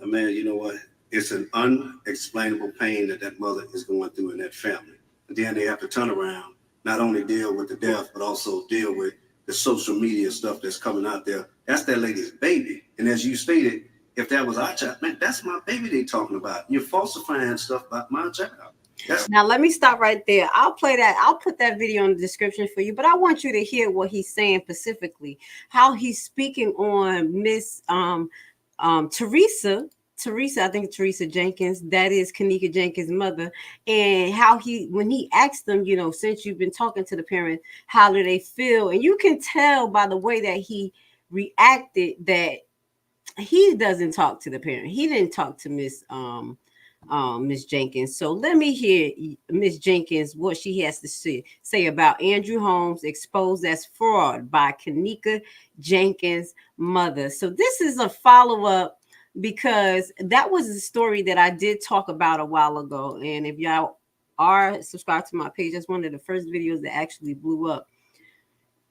man, you know what? It's an unexplainable pain that mother is going through in that family. And then they have to turn around, not only deal with the death, but also deal with the social media stuff that's coming out there. That's that lady's baby. And as you stated, if that was our child, man, that's my baby they talking about. You're falsifying stuff about my child. Now, let me stop right there. I'll play that. I'll put that video in the description for you, but I want you to hear what he's saying specifically, how he's speaking on Miss Teresa, I think Teresa Jenkins, that is Kanika Jenkins' mother, and how when he asked them, you know, since you've been talking to the parents, how do they feel? And you can tell by the way that he reacted that he doesn't talk to the parent. He didn't talk to Miss Jenkins. So let me hear Miss Jenkins, what she has to say about Andrew Holmes exposed as fraud by Kanika Jenkins' mother. So this is a follow-up, because that was a story that I did talk about a while ago. And if y'all are subscribed to my page, that's one of the first videos that actually blew up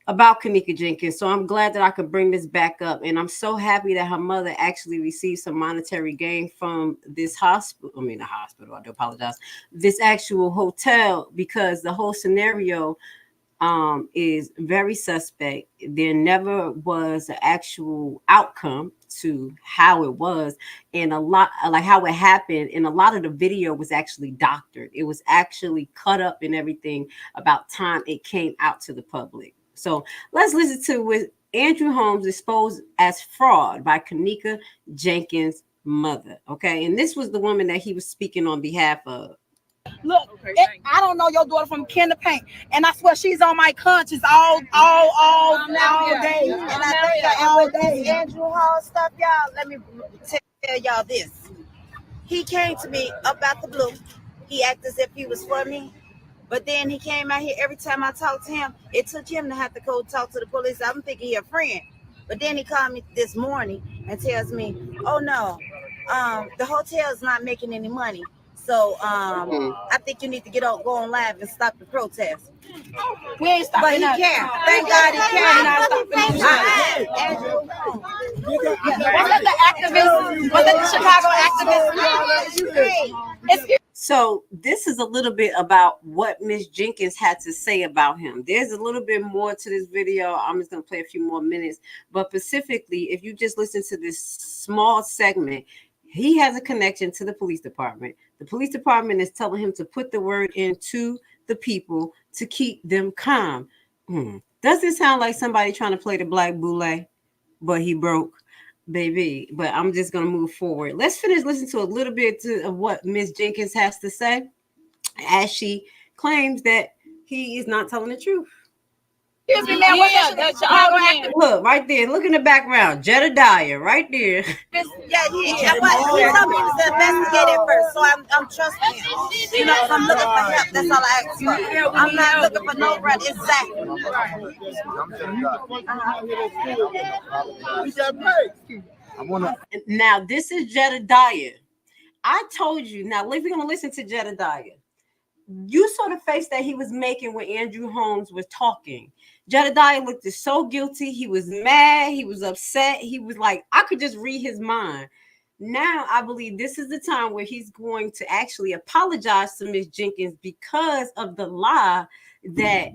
about Kanika Jenkins. So I'm glad that I could bring this back up. And I'm so happy that her mother actually received some monetary gain from this hospital. I do apologize. This actual hotel, because the whole scenario is very suspect. There never was an actual outcome to how it was, and a lot like how it happened, and a lot of the video was actually doctored. It was actually cut up and everything about time it came out to the public. So let's listen to what Andrew Holmes exposed as fraud by Kanika Jenkins' mother. Okay, and this was the woman that he was speaking on behalf of. Look, I don't know your daughter from kin to paint, and I swear she's on my conscience all day. And I think all day. Andrew Hall stuff, y'all. Let me tell y'all this. He came to me about the blue. He acted as if he was for me, but then he came out here. Every time I talked to him, it took him to have to go talk to the police. I'm thinking he a friend, but then he called me this morning and tells me, "Oh no, the hotel is not making any money. So I think you need to go on live and stop the protest." We ain't stopping. But he can. Thank God he can. Was that the activist? Was that the Chicago activist? So this is a little bit about what Miss Jenkins had to say about him. There's a little bit more to this video. I'm just going to play a few more minutes. But specifically, if you just listen to this small segment, he has a connection to the police department. The police department is telling him to put the word into the people to keep them calm. Does it sound like somebody trying to play the black boule, but he broke? Baby, but I'm just going to move forward. Let's finish listening to a little bit of what Miss Jenkins has to say as she claims that he is not telling the truth. Excuse me, man. Look right there. Look in the background. Jedediah right there. Yeah, but he told me he was investigated first, so I'm trusting him. You know, if I'm looking for help, that's all I ask for. I'm not looking for no run. Exactly. Now, this is Jedediah. I told you. Now, if you're going to listen to Jedediah, you saw the face that he was making when Andrew Holmes was talking. Jedediah looked so guilty. He was mad. He was upset. He was like, I could just read his mind. Now, I believe this is the time where he's going to actually apologize to Miss Jenkins because of the lie that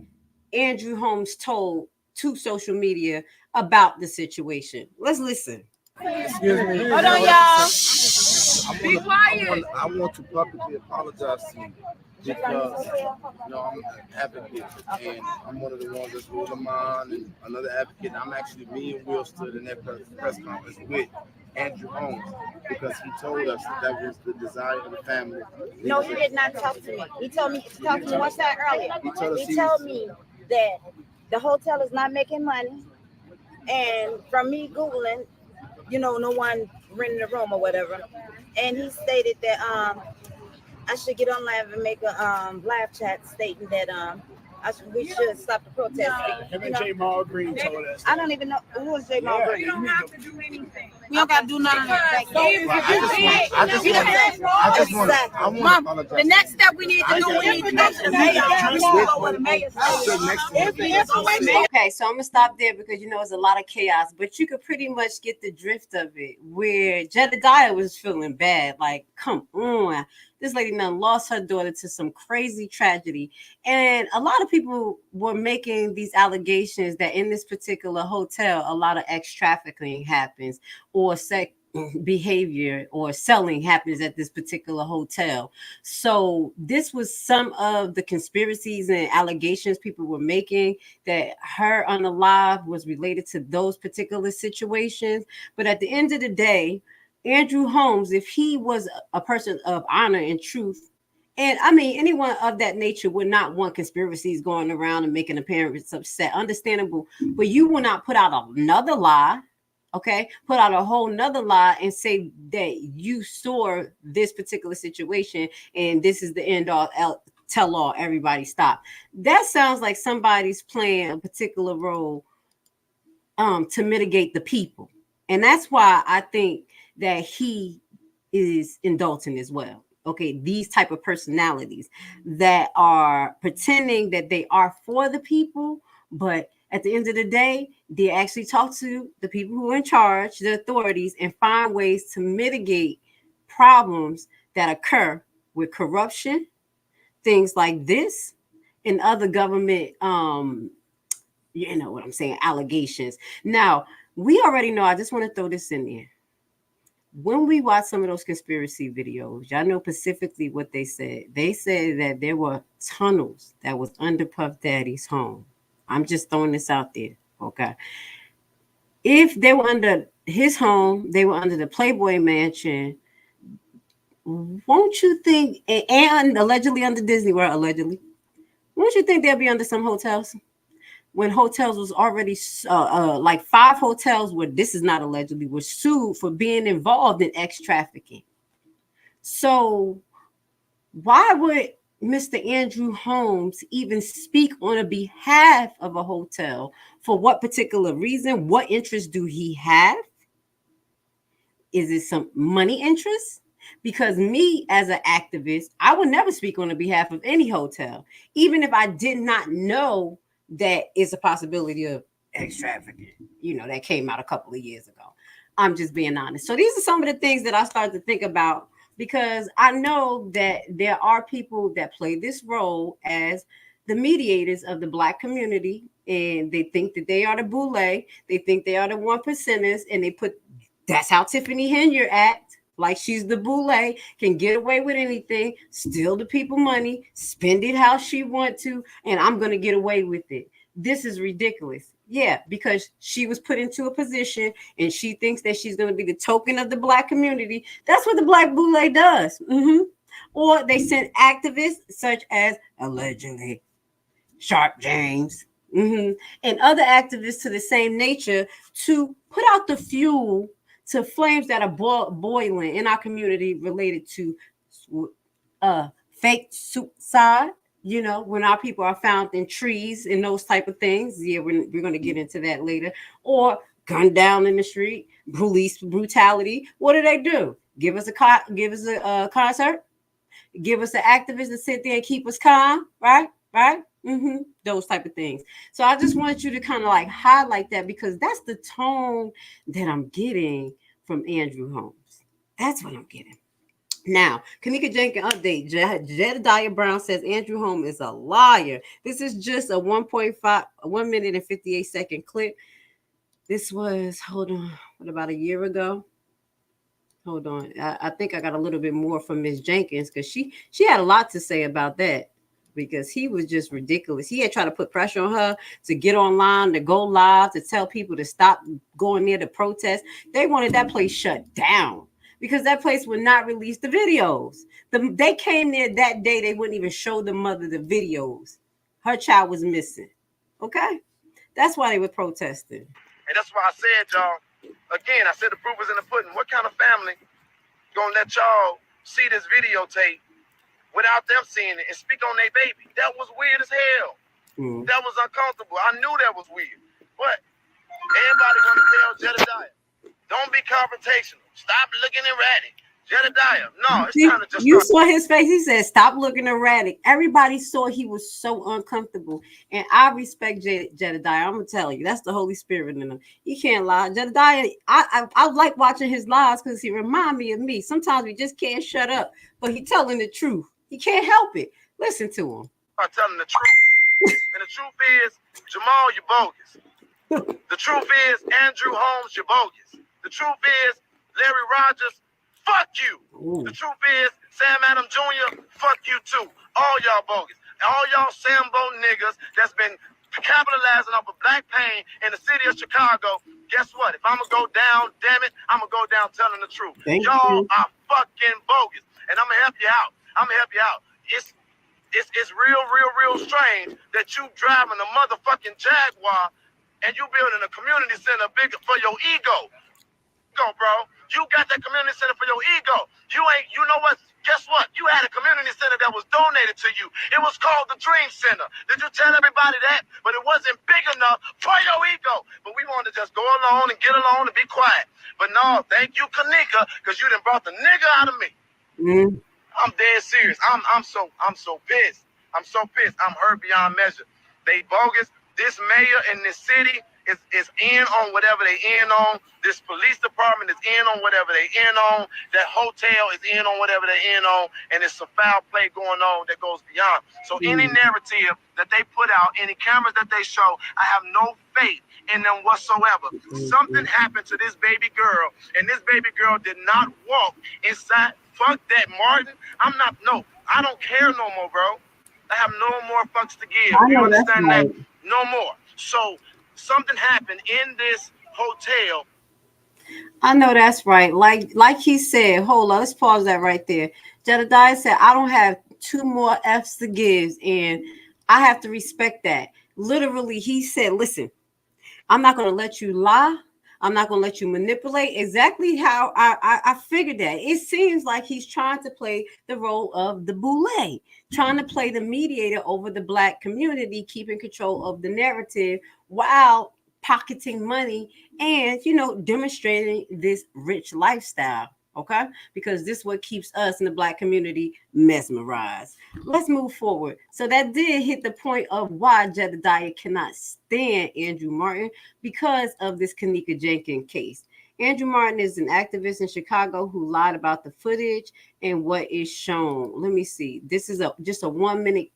Andrew Holmes told to social media about the situation. Let's listen. Excuse me. Hold on, y'all. Be quiet. I want to publicly apologize to you because I'm an advocate and I'm one of the ones that's ruling mine and another advocate. Me and Will stood in that press conference with Andrew Holmes because he told us that was the desire of the family. No, he did not talk to me. He told me to talk to me one time earlier. He told me that the hotel is not making money, and from me Googling, no one renting a room or whatever. And he stated that I should get on live and make a live chat stating that we should stop the protest. J. Maul Green told us. I don't even know who is J. Maul Green. We don't have to do anything. We don't got to do none of that. I want to apologize. The next step we need to do, we need to go to the mayor. Okay, so I'm gonna stop there because it's a lot of chaos, but you could pretty much get the drift of it. Where Jedediah was feeling bad, like, come on, this lady done lost her daughter to some crazy tragedy, and a lot of people were making these allegations that in this particular hotel, a lot of trafficking happens, or sex behavior or selling happens at this particular hotel. So this was some of the conspiracies and allegations people were making, that her unalive was related to those particular situations. But at the end of the day, Andrew Holmes, if he was a person of honor and truth, and I mean, anyone of that nature would not want conspiracies going around and making the parents upset. Understandable. But you will not put out another lie. Okay, put out a whole nother lie and say that you saw this particular situation and this is the end all tell all, everybody stop. That sounds like somebody's playing a particular role to mitigate the people. And that's why I think that he is in Dolton as well. Okay, these type of personalities that are pretending that they are for the people, but at the end of the day, they actually talk to the people who are in charge, the authorities, and find ways to mitigate problems that occur with corruption, things like this, and other government, allegations. Now, we already know, I just want to throw this in there. When we watch some of those conspiracy videos, y'all know specifically what they said. They said that there were tunnels that was under Puff Daddy's home. I'm just throwing this out there, okay? If they were under his home, they were under the Playboy Mansion, won't you think, and allegedly under Disney World, allegedly, won't you think they'll be under some hotels? When hotels was already, like 5 hotels where this is not allegedly, were sued for being involved in trafficking. So why would Mr. Andrew Holmes even speak on a behalf of a hotel? For what particular reason? What interest do he have? Is it some money interest? Because me as an activist, I would never speak on the behalf of any hotel, even if I did not know that it's a possibility of trafficking, that came out a couple of years ago. I'm just being honest. So these are some of the things that I started to think about because I know that there are people that play this role as the mediators of the Black community, and they think that they are the boule, they think they are the 1%ers, and they put, that's how Tiffany Henyard act. Like she's the boule, can get away with anything, steal the people money, spend it how she want to, and I'm going to get away with it. This is ridiculous. Yeah, because she was put into a position and she thinks that she's going to be the token of the Black community. That's what the Black boule does. Or they sent activists such as allegedly Sharp James and other activists to the same nature to put out the fuel to flames that are boiling in our community related to fake suicide, when our people are found in trees and those type of things. Yeah, we're going to get into that later. Or gunned down in the street, police brutality. What do? Give us a concert, give us an activist to sit there and keep us calm, right? Those type of things. So I just want you to kind of like highlight that, because that's the tone that I'm getting from Andrew Holmes. That's what I'm getting. Now, Kanika Jenkins update. Jedediah Brown says Andrew Holmes is a liar. This is just a 1 minute and 58 second clip. This was, about a year ago? Hold on. I think I got a little bit more from Ms. Jenkins, because she had a lot to say about that, because he was just ridiculous. He had tried to put pressure on her to get online, to go live, to tell people to stop going near the protest. They wanted that place shut down because that place would not release the videos. They came there that day. They wouldn't even show the mother the videos. Her child was missing. Okay? That's why they were protesting. And that's why I said, y'all, again, I said the proof is in the pudding. What kind of family gonna let y'all see this videotape without them seeing it and speak on their baby? That was weird as hell. That was uncomfortable. I knew that was weird. But everybody want to tell Jedediah, don't be confrontational. Stop looking erratic. Jedediah, no, it's time to just You saw his face. He said, stop looking erratic. Everybody saw he was so uncomfortable. And I respect Jedediah. I'm going to tell you, that's the Holy Spirit in him. He can't lie. Jedediah, I like watching his lives because he reminds me of me. Sometimes we just can't shut up, but he's telling the truth. He can't help it. Listen to him. I'm telling the truth. And the truth is, Jamal, you're bogus. The truth is, Andrew Holmes, you're bogus. The truth is, Larry Rogers, fuck you. The truth is, Sam Adams Jr., fuck you too. All y'all bogus. All y'all Sambo niggas that's been capitalizing off of black pain in the city of Chicago. Guess what? If I'm going to go down, damn it, I'm going to go down telling the truth. Y'all are fucking bogus. And I'm going to help you out. It's real strange that you driving a motherfucking Jaguar and you building a community center bigger for your ego. Go, bro. You got that community center for your ego. You know what? Guess what? You had a community center that was donated to you. It was called the Dream Center. Did you tell everybody that? But it wasn't big enough for your ego. But we wanted to just go along and get along and be quiet. But no, thank you, Kanika, because you done brought the nigga out of me. I'm dead serious. I'm so pissed. I'm so pissed. I'm hurt beyond measure. They bogus. This mayor in this city is in on whatever they in on. This police department is in on whatever they in on. That hotel is in on whatever they in on. And it's a foul play going on that goes beyond. So any narrative that they put out, any cameras that they show, I have no faith in them whatsoever. Something happened to this baby girl, and this baby girl did not walk inside. Fuck that, Martin. I don't care no more, bro. I have no more fucks to give. You understand that? No more. So something happened in this hotel. I know that's right. Like he said, hold on, let's pause that right there. Jedediah said, I don't have two more F's to give, and I have to respect that. Literally, he said, listen, I'm not going to let you lie. I'm not going to let you manipulate. Exactly how I figured that. It seems like he's trying to play the role of the boule, trying to play the mediator over the black community, keeping control of the narrative while pocketing money and, demonstrating this rich lifestyle. Okay, because this is what keeps us in the black community mesmerized. Let's move forward. So that did hit the point of why Jedediah cannot stand Andrew Martin because of this Kanika Jenkins case. Andrew Martin is an activist in Chicago who lied about the footage and what is shown. Let me see. This is just a 1 minute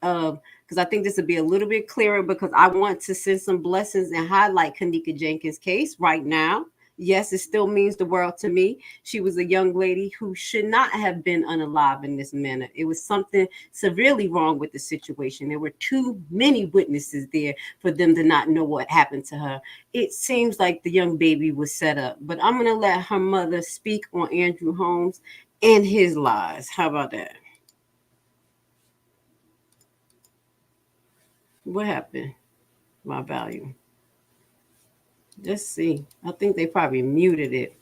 because I think this will be a little bit clearer, because I want to send some blessings and highlight Kenneka Jenkins' case right now. Yes, it still means the world to me. She was a young lady who should not have been unalive in this manner. It was something severely wrong with the situation. There were too many witnesses there for them to not know what happened to her. It seems like the young baby was set up, but I'm going to let her mother speak on Andrew Holmes and his lies. How about that? What happened? My volume. Let's see. I think they probably muted it.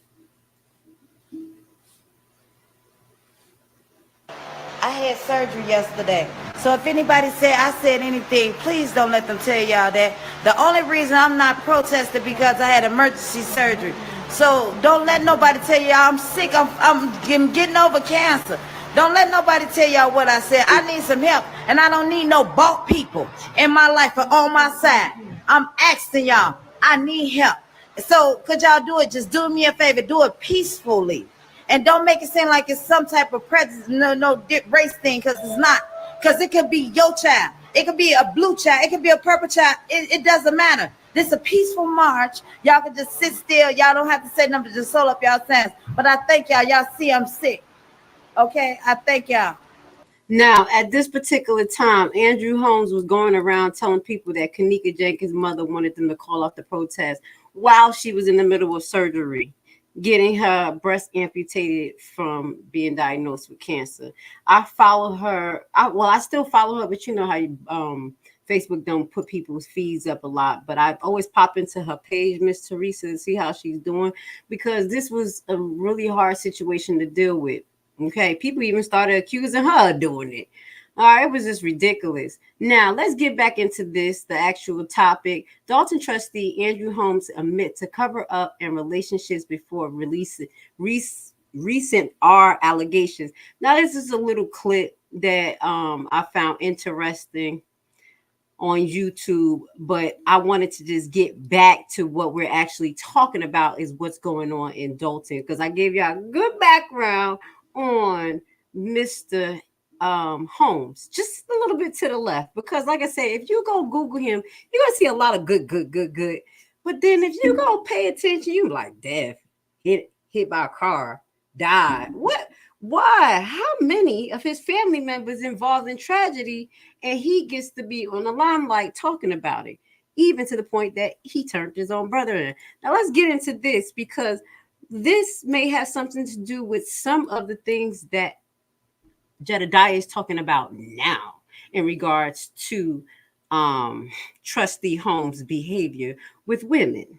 I had surgery yesterday. So if anybody said I said anything, please don't let them tell y'all that. The only reason I'm not protesting because I had emergency surgery. So don't let nobody tell y'all I'm sick. I'm getting over cancer. Don't let nobody tell y'all what I said. I need some help, and I don't need no bought people in my life or on my side. I'm asking y'all. I need help. So could y'all do it? Just do me a favor. Do it peacefully. And don't make it seem like it's some type of prejudice, no race thing, because it's not. Because it could be your child. It could be a blue child. It could be a purple child. It doesn't matter. This is a peaceful march. Y'all can just sit still. Y'all don't have to say nothing. Just hold up y'all hands. But I thank y'all. Y'all see I'm sick. Okay? I thank y'all. Now, at this particular time, Andrew Holmes was going around telling people that Kenneka Jenkins' mother wanted them to call off the protest while she was in the middle of surgery, getting her breast amputated from being diagnosed with cancer. I follow her. I still follow her, but you know how you, Facebook don't put people's feeds up a lot. But I always pop into her page, Miss Teresa, to see how she's doing, because this was a really hard situation to deal with. Okay, people even started accusing her of doing it. All right, it was just ridiculous. Now, let's get back into this, the actual topic. Dolton trustee Andrew Holmes admit to cover up in relationships before releasing recent allegations. Now, this is a little clip that I found interesting on YouTube, but I wanted to just get back to what we're actually talking about, is what's going on in Dolton, because I gave y'all a good background on Mr. Holmes, just a little bit to the left, because like I said, if you go Google him, you're gonna see a lot of good. But then if you go pay attention, you like death, hit by a car, died. What? Why? How many of his family members involved in tragedy, and he gets to be on the limelight talking about it, even to the point that he turned his own brother in. Now let's get into this, because this may have something to do with some of the things that Jedediah is talking about now in regards to trustee Holmes' behavior with women.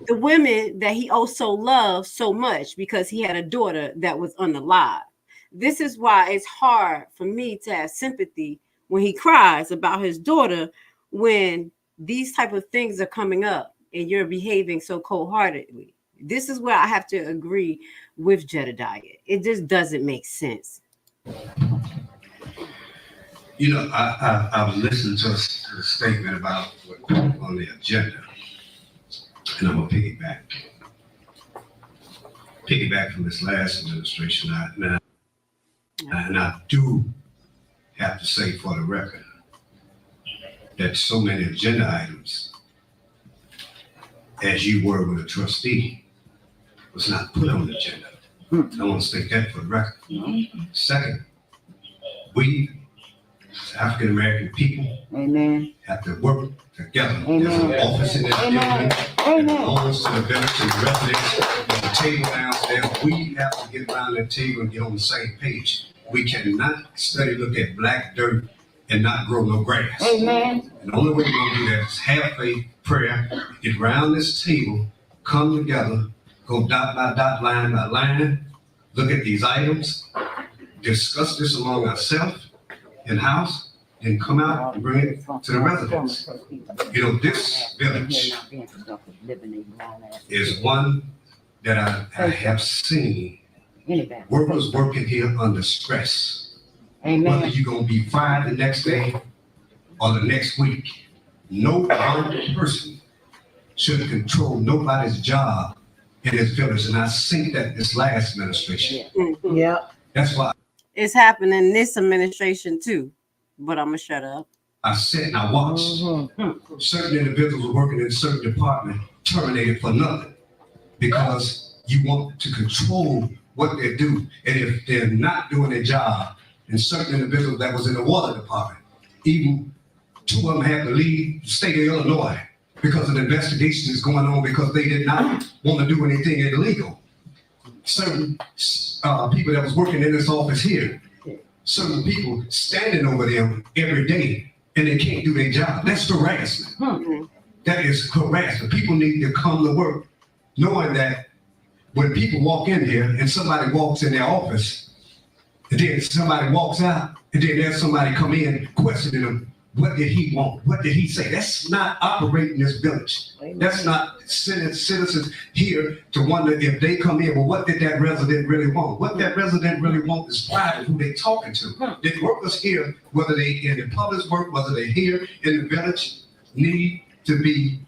The women that he also loved so much, because he had a daughter that was unalive. This is why it's hard for me to have sympathy when he cries about his daughter, when these type of things are coming up and you're behaving so cold-heartedly. This is where I have to agree with Jedediah. It just doesn't make sense. You know, I was listening to a statement about what's on the agenda, and I'm gonna piggyback from this last administration. And I do have to say, for the record, that so many agenda items, as you were with a trustee, was not put on the agenda. I want to state that for the record. Second, we as African American people, amen, have to work together. Amen. There's an office in this building, and the owners to the village and the residents, there's a table downstairs. We have to get around that table and get on the same page. We cannot look at black dirt and not grow no grass. Amen. And the only way we're gonna do that is have faith, prayer, get around this table, come together, go dot by dot, line by line, look at these items, discuss this among ourselves in-house, and come out and bring it to the residents. You know, this village is one that I have seen workers working here under stress. Amen. Whether you're gonna be fired the next day or the next week, no one person shouldn't control nobody's job in this village. And I think that this last administration. Yeah. That's why It's happening in this administration too. But I'm gonna shut up. I sit and I watch certain individuals working in a certain department terminated for nothing because you want to control what they do. And if they're not doing their job, and certain individuals that was in the water department, even 2 of them had to leave the state of Illinois because an investigation is going on because they did not want to do anything illegal. Certain people that was working in this office here, certain people standing over them every day and they can't do their job. That's harassment. That is harassment. People need to come to work knowing that when people walk in here and somebody walks in their office, and then somebody walks out, and then there's somebody come in questioning them, what did he want? What did he say? That's not operating this village. That's not citizens here to wonder if they come in, well, what did that resident really want? What that resident really want is private, who they talking to. The workers here, whether they in the public work, whether they're here in the village, need to be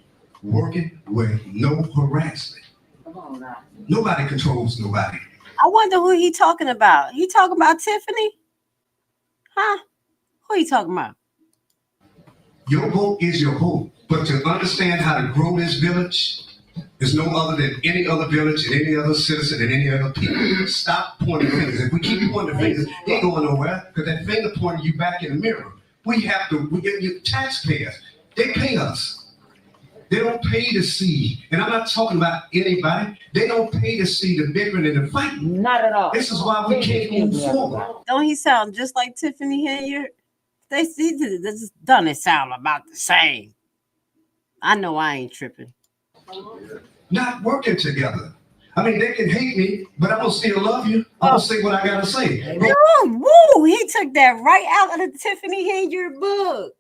working with no harassment. Nobody controls nobody. I wonder who he talking about. He talking about Tiffany? Huh? Who he talking about? Your vote is your vote, but to understand how to grow this village is no other than any other village and any other citizen and any other people. Stop pointing fingers. If we keep pointing fingers, it ain't going nowhere because that finger pointing you back in the mirror. We get you taxpayers. They pay us. They don't pay to see, and I'm not talking about anybody. They don't pay to see the bickering and the fighting. Not at all. This is why we can't move forward. Don't he sound just like Tiffany Henry? They doesn't sound about the same. I know I ain't tripping. Not working together. I mean, they can hate me, but I'm gonna still love you. I'm gonna say what I gotta say. Woo! He took that right out of the Tiffany Henry book.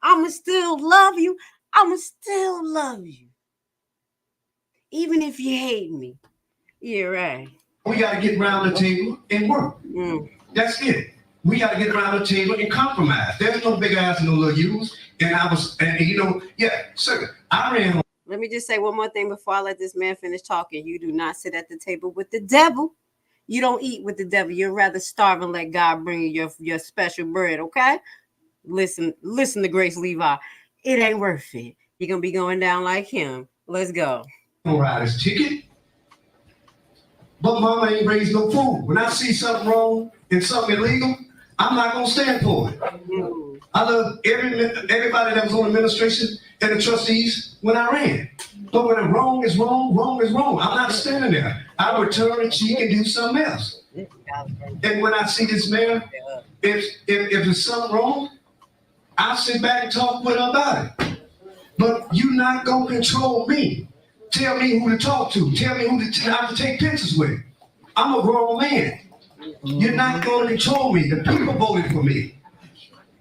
I'ma still love you. I'ma still love you. Even if you hate me. You're right. We gotta get around the table and work. That's it. We got to get around the table and compromise. There's no big eyes and no little U's. And you know, yeah, sir, I ran. Let me just say one more thing before I let this man finish talking. You do not sit at the table with the devil. You don't eat with the devil. You'd rather starve and let God bring you your special bread, okay? Listen to Grace Levi. It ain't worth it. You're going to be going down like him. Let's go. Ride his ticket. But mama ain't raised no food. When I see something wrong and something illegal, I'm not gonna stand for it. I love everybody that was on administration and the trustees when I ran. But when wrong is wrong, wrong is wrong. I'm not standing there. I return the cheek and do something else. And when I see this mayor, if there's something wrong, I'll sit back and talk with her about it. But you're not gonna control me. Tell me who to talk to. Tell me who to take pictures with. I'm a grown man. You're not going to control me. The people voted for me.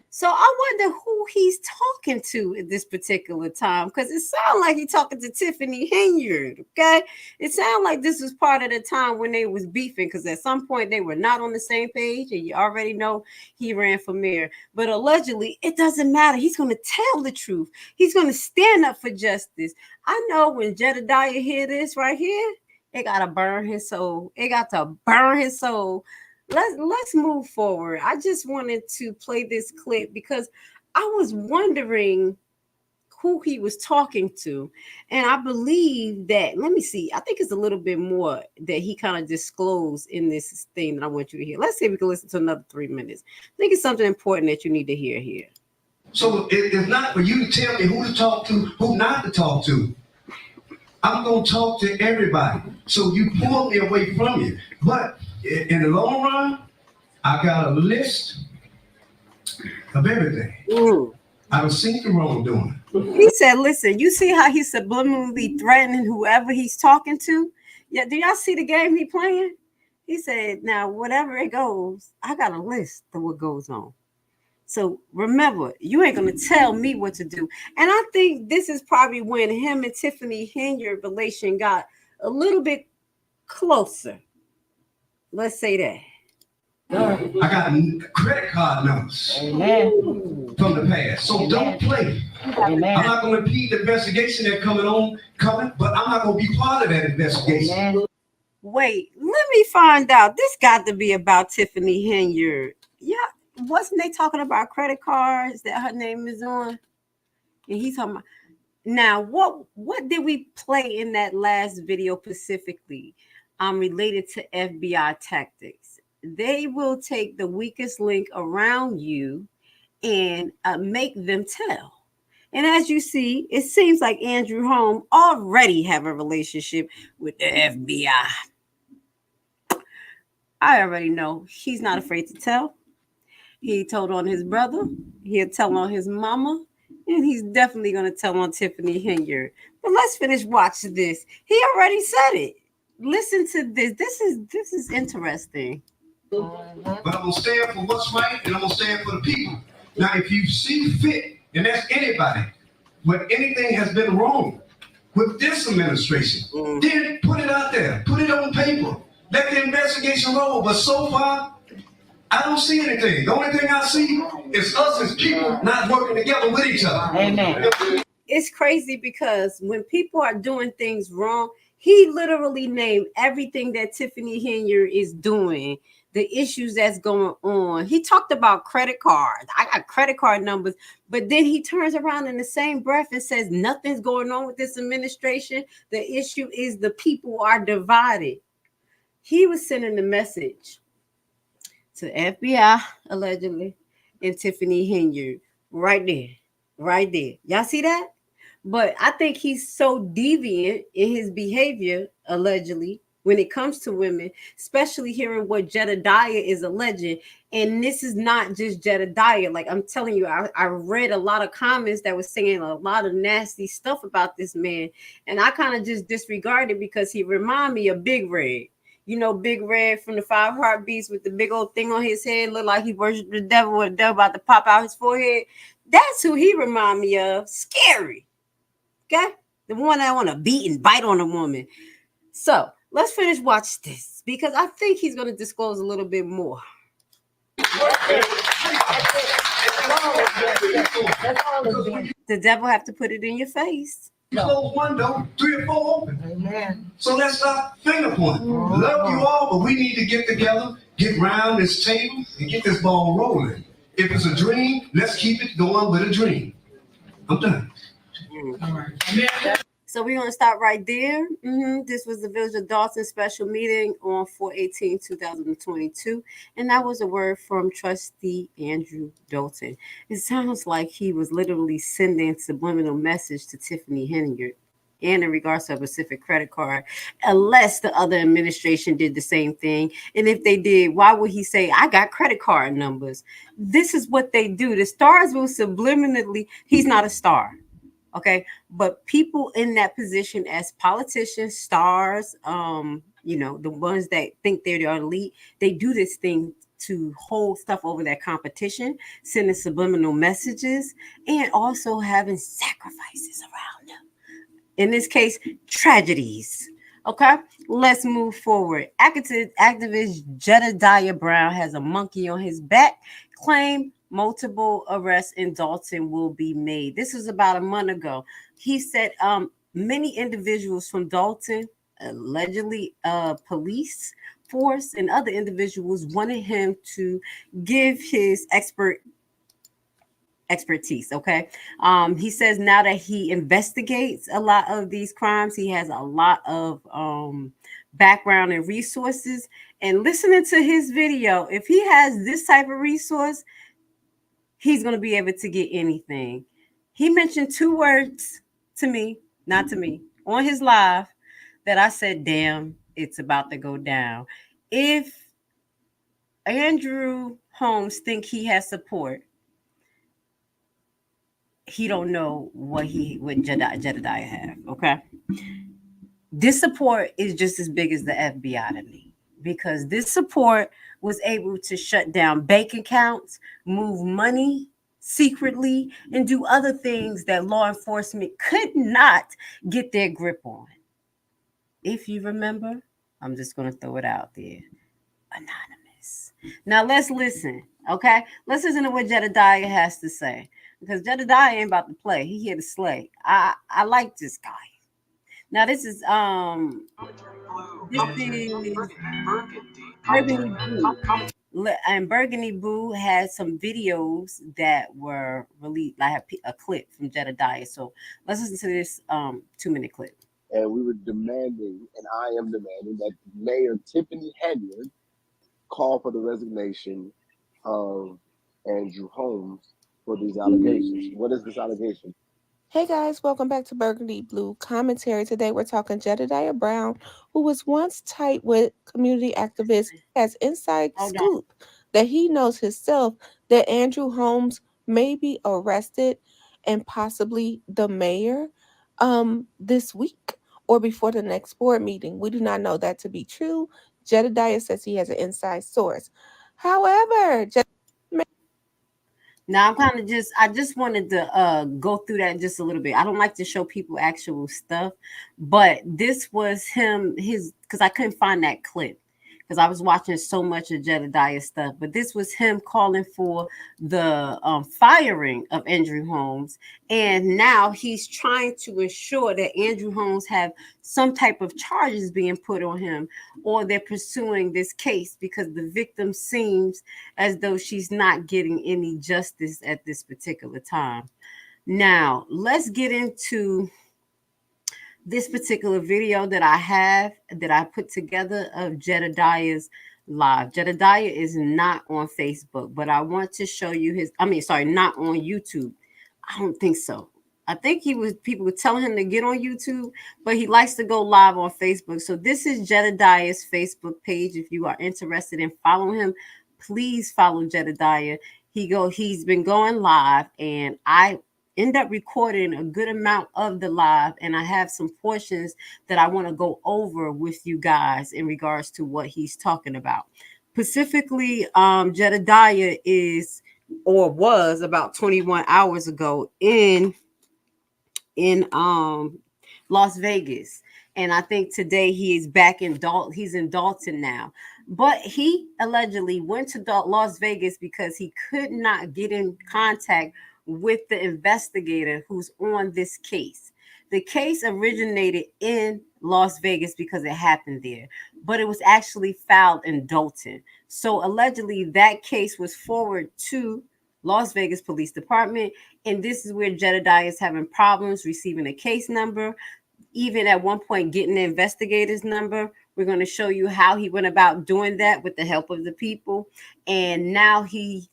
So I wonder who he's talking to at this particular time, because it sounds like he's talking to Tiffany Henry, okay? It sounds like this was part of the time when they was beefing, because at some point they were not on the same page, and you already know he ran for mayor. But allegedly, it doesn't matter. He's going to tell the truth. He's going to stand up for justice. I know when Jedediah hear this right here, it got to burn his soul. It got to burn his soul. Let's move forward. I just wanted to play this clip because I was wondering who he was talking to. And I believe that, let me see, I think it's a little bit more that he kind of disclosed in this thing that I want you to hear. Let's see if we can listen to another 3 minutes. I think it's something important that you need to hear here. So it's not for you to tell me who to talk to, who not to talk to. I'm going to talk to everybody. So you pull me away from you. But in the long run, I got a list of everything. I've seen the wrongdoing. He said, listen, you see how he's subliminally threatening whoever he's talking to? Yeah, do y'all see the game he playing? He said, now, whatever it goes, I got a list of what goes on. So remember, you ain't going to tell me what to do. And I think this is probably when him and Tiffany Henry relation got a little bit closer. Let's say that. I got credit card numbers from the past. So don't play. I'm not going to impede the investigation that's coming, but I'm not going to be part of that investigation. Wait, let me find out. This got to be about Tiffany Henyard. Yeah, wasn't they talking about credit cards that her name is on? And he's talking about. Now, what did we play in that last video specifically related to FBI tactics? They will take the weakest link around you and make them tell. And as you see, it seems like Andrew Holmes already have a relationship with the FBI. I already know he's not afraid to tell. He told on his brother. He'll tell on his mama. And he's definitely going to tell on Tiffany Henyard. But let's finish watching this. He already said it. Listen to this. This is interesting. But I'm going to stand for what's right, and I'm going to stand for the people. Now, if you see fit, and that's anybody, when anything has been wrong with this administration, then put it out there. Put it on paper. Let the investigation roll. But so far, I don't see anything. The only thing I see is us as people not working together with each other. Amen. It's crazy because when people are doing things wrong, he literally named everything that Tiffany Henyard is doing, the issues that's going on. He talked about credit cards. I got credit card numbers, but then he turns around in the same breath and says nothing's going on with this administration. The issue is the people are divided. He was sending a message to FBI, allegedly, and Tiffany Henyard. Right there. Y'all see that? But I think he's so deviant in his behavior, allegedly, when it comes to women, especially hearing what Jedediah is alleging. And this is not just Jedediah. Like I'm telling you, I read a lot of comments that was saying a lot of nasty stuff about this man. And I kind of just disregarded because he reminded me of Big Red. You know, Big Red from the Five Heartbeats with the big old thing on his head, look like he worshiped the devil with the devil about to pop out his forehead. That's who he remind me of. Scary. Okay? The one that want to beat and bite on a woman. So let's finish watch this because I think he's going to disclose a little bit more. The devil have to put it in your face. Close one door, 3 or 4 open. Amen. So let's stop finger pointing. Love you all, but we need to get together, get around this table, and get this ball rolling. If it's a dream, let's keep it going with a dream. I'm done. All right. So we're going to stop right there. This was the Village of Dolton special meeting on 4/18/2022. And that was a word from Trustee Andrew Dolton. It sounds like he was literally sending subliminal message to Tiffany Henyard and in regards to a specific credit card, unless the other administration did the same thing. And if they did, why would he say, I got credit card numbers? This is what they do. The stars will subliminally, he's not a star. Okay, but people in that position as politicians, stars, you know, the ones that think they're the elite, they do this thing to hold stuff over their competition, sending subliminal messages, and also having sacrifices around them. In this case, tragedies. Okay, let's move forward. Activist Jedediah Brown has a monkey on his back, claim multiple arrests in Dolton will be made. This was about a month ago. He said many individuals from Dolton, allegedly police force and other individuals, wanted him to give his expertise. Okay. He says now that he investigates a lot of these crimes, he has a lot of background and resources. And listening to his video, if he has this type of resource, he's going to be able to get anything. He mentioned 2 words to me, not to me, on his live that I said, damn, it's about to go down. If Andrew Holmes think he has support, he don't know what Jedediah have, okay? This support is just as big as the FBI to me, because this support was able to shut down bank accounts, move money secretly, and do other things that law enforcement could not get their grip on. If you remember, I'm just going to throw it out there. Anonymous. Now let's listen. Okay, let's listen to what Jedediah has to say, because Jedediah ain't about to play. He here to slay. I like this guy. Now this is Burgundy Blue. And Burgundy Blue had some videos that were released. I have a clip from Jedediah. So let's listen to this 2-minute clip. And we were demanding, and I am demanding, that Mayor Tiffany Henyard call for the resignation of Andrew Holmes for these allegations. What is this allegation? Hey guys, welcome back to Burgundy Blue Commentary. Today we're talking Jedediah Brown, who was once tight with community activists, has inside scoop that he knows himself that Andrew Holmes may be arrested and possibly the mayor this week or before the next board meeting. We do not know that to be true. Jedediah says he has an inside source. However, now I just wanted to go through that just a little bit. I don't like to show people actual stuff, but this was because I couldn't find that clip because I was watching so much of Jedediah stuff. But this was him calling for the firing of Andrew Holmes, and now he's trying to ensure that Andrew Holmes have some type of charges being put on him, or they're pursuing this case because the victim seems as though she's not getting any justice at this particular time. Now, let's get into this particular video that I put together of Jedediah's live. Jedediah is not on Facebook, but I want to show you not on YouTube. I don't think so. I think people were telling him to get on YouTube, but he likes to go live on Facebook. So this is Jedediah's Facebook page. If you are interested in following him, please follow Jedediah. He's been going live, and I end up recording a good amount of the live, and I have some portions that I want to go over with you guys in regards to what he's talking about. Specifically, Jedediah was about 21 hours ago in Las Vegas, and I think today he is back in Dalton. He's in Dolton now, but he allegedly went to Las Vegas because he could not get in contact with the investigator who's on this case. The case originated in Las Vegas because it happened there, but it was actually filed in Dolton. So allegedly that case was forwarded to Las Vegas Police Department, and this is where Jedediah is having problems receiving a case number, even at one point getting the investigator's number. We're going to show you how he went about doing that with the help of the people, and now he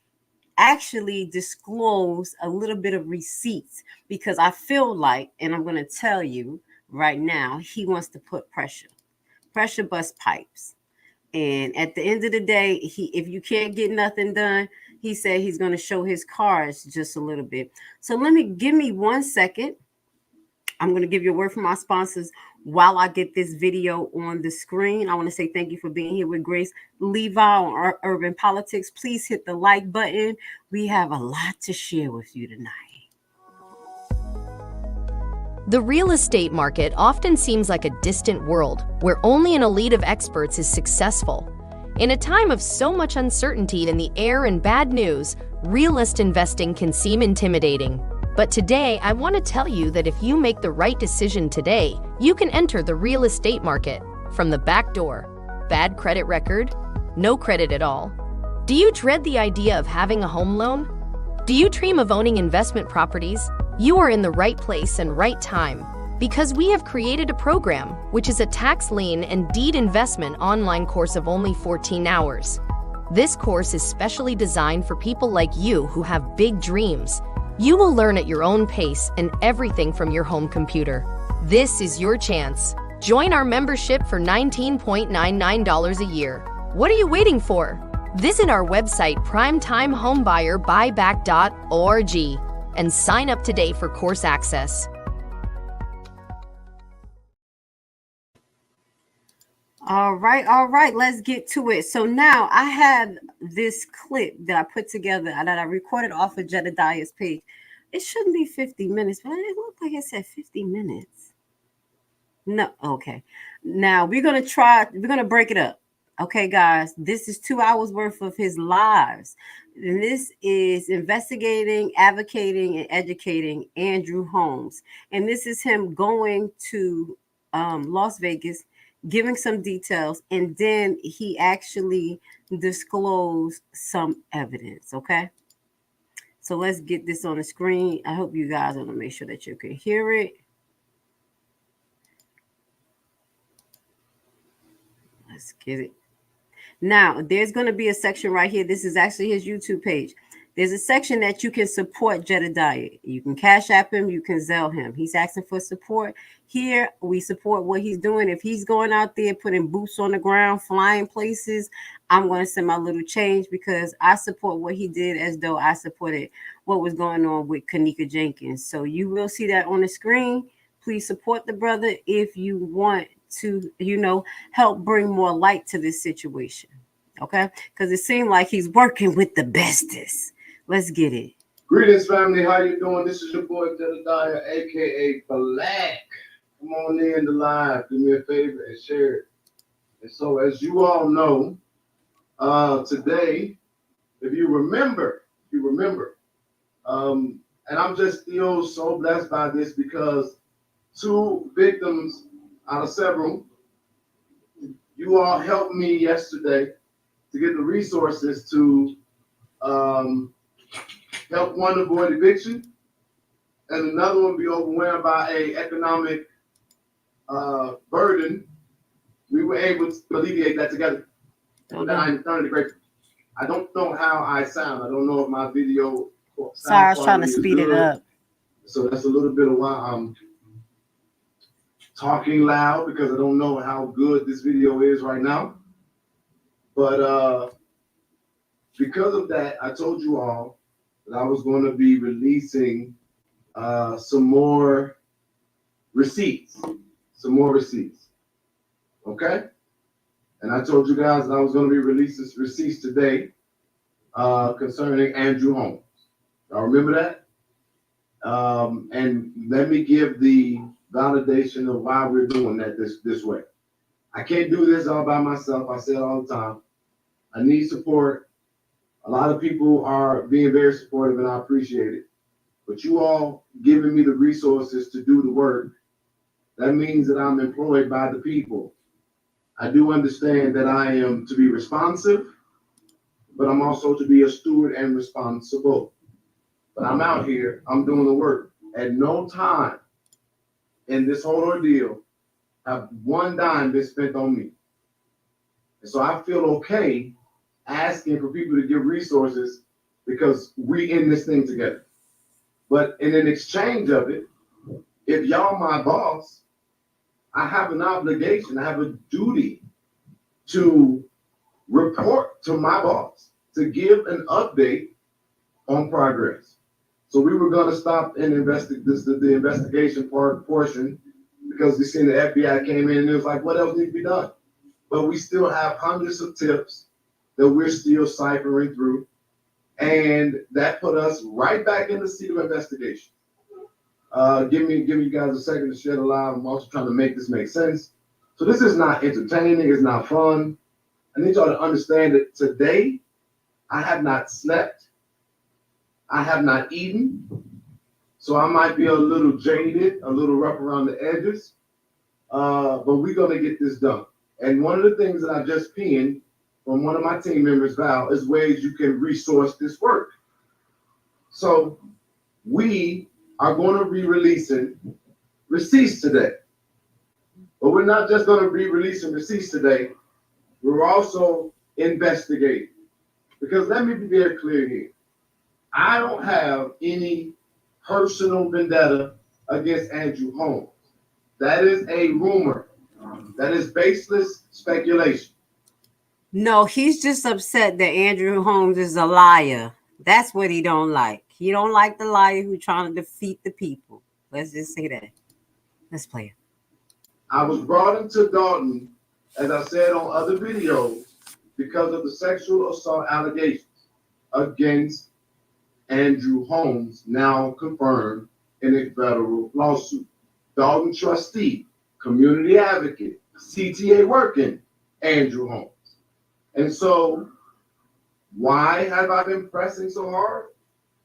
actually disclose a little bit of receipts because I feel like, and I'm going to tell you right now, he wants to put pressure bust pipes. And at the end of the day, if you can't get nothing done, he said he's going to show his cards just a little bit. So give me 1 second. I'm going to give you a word from our sponsors while I get this video on the screen. I want to say thank you for being here with Grace Levi on Urban Politics. Please hit the like button. We have a lot to share with you tonight. The real estate market often seems like a distant world where only an elite of experts is successful. In a time of so much uncertainty in the air and bad news, realist investing can seem intimidating. But today, I want to tell you that if you make the right decision today, you can enter the real estate market from the back door. Bad credit record? No credit at all? Do you dread the idea of having a home loan? Do you dream of owning investment properties? You are in the right place and right time, because we have created a program which is a tax lien and deed investment online course of only 14 hours. This course is specially designed for people like you who have big dreams. You will learn at your own pace and everything from your home computer. This is your chance. Join our membership for $19.99 a year. What are you waiting for? Visit our website primetimehomebuyerBuyback.org and sign up today for course access. All right, let's get to it. So now I have this clip that I put together that I recorded off of Jedediah's page. It shouldn't be 50 minutes, but it looked like it said 50 minutes. No, okay. Now we're going to break it up. Okay, guys, this is 2 hours worth of his lives. And this is investigating, advocating, and educating Andrew Holmes. And this is him going to Las Vegas, giving some details, and then he actually disclosed some evidence. Okay. So let's get this on the screen. I hope you guys want to make sure that you can hear it. Let's get it. Now, there's going to be a section right here. This is actually his YouTube page. There's a section that you can support Jedediah. You can Cash App him. You can Zelle him. He's asking for support. Here, we support what he's doing. If he's going out there putting boots on the ground, flying places, I'm going to send my little change because I support what he did as though I supported what was going on with Kanika Jenkins. So you will see that on the screen. Please support the brother if you want to, help bring more light to this situation. Okay? Because it seemed like he's working with the bestest. Let's get it. Greetings, family. How you doing? This is your boy Jedediah, aka Black. Come on in the live. Do me a favor and share it. And so, as you all know, today, if you remember, and I'm just still so blessed by this because 2 victims out of several, you all helped me yesterday to get the resources to help one avoid eviction and another one be overwhelmed by a economic burden. We were able to alleviate that together. And I'm eternally grateful. I don't know how I sound. I don't know if my video. Sorry, I was trying to speed it up. So that's a little bit of why I'm talking loud, because I don't know how good this video is right now. But because of that, I told you all that I was going to be releasing some more receipts. Okay? And I told you guys that I was going to be releasing receipts today concerning Andrew Holmes. Y'all remember that? And let me give the validation of why we're doing that this way. I can't do this all by myself. I say it all the time. I need support. A lot of people are being very supportive, and I appreciate it. But you all giving me the resources to do the work, that means that I'm employed by the people. I do understand that I am to be responsive, but I'm also to be a steward and responsible. But I'm out here, I'm doing the work. At no time in this whole ordeal have one dime been spent on me. And so I feel okay asking for people to give resources because we in this thing together. But in an exchange of it, if y'all my boss, I have an obligation, I have a duty to report to my boss, to give an update on progress. So we were going to stop and investigate the investigation portion, because we seen the FBI came in and it was like, what else needs to be done? But we still have hundreds of tips that we're still ciphering through. And that put us right back in the seat of investigation. Give me you guys a second to share the live. I'm also trying to make this make sense. So this is not entertaining. It's not fun. I need y'all to understand that today I have not slept. I have not eaten. So I might be a little jaded, a little rough around the edges. But we're going to get this done. And one of the things that I just pinned from one of my team members, Val, is ways you can resource this work. So we are going to be releasing receipts today. But we're not just going to be releasing receipts today. We're also investigating. Because let me be very clear here. I don't have any personal vendetta against Andrew Holmes. That is a rumor. That is baseless speculation. No, he's just upset that Andrew Holmes is a liar. That's what he don't like. He don't like the liar who's trying to defeat the people. Let's just say that. Let's play it. I was brought into Dolton, as I said on other videos, because of the sexual assault allegations against Andrew Holmes, now confirmed in a federal lawsuit. Dolton trustee, community advocate, CTA working, Andrew Holmes. And so why have I been pressing so hard?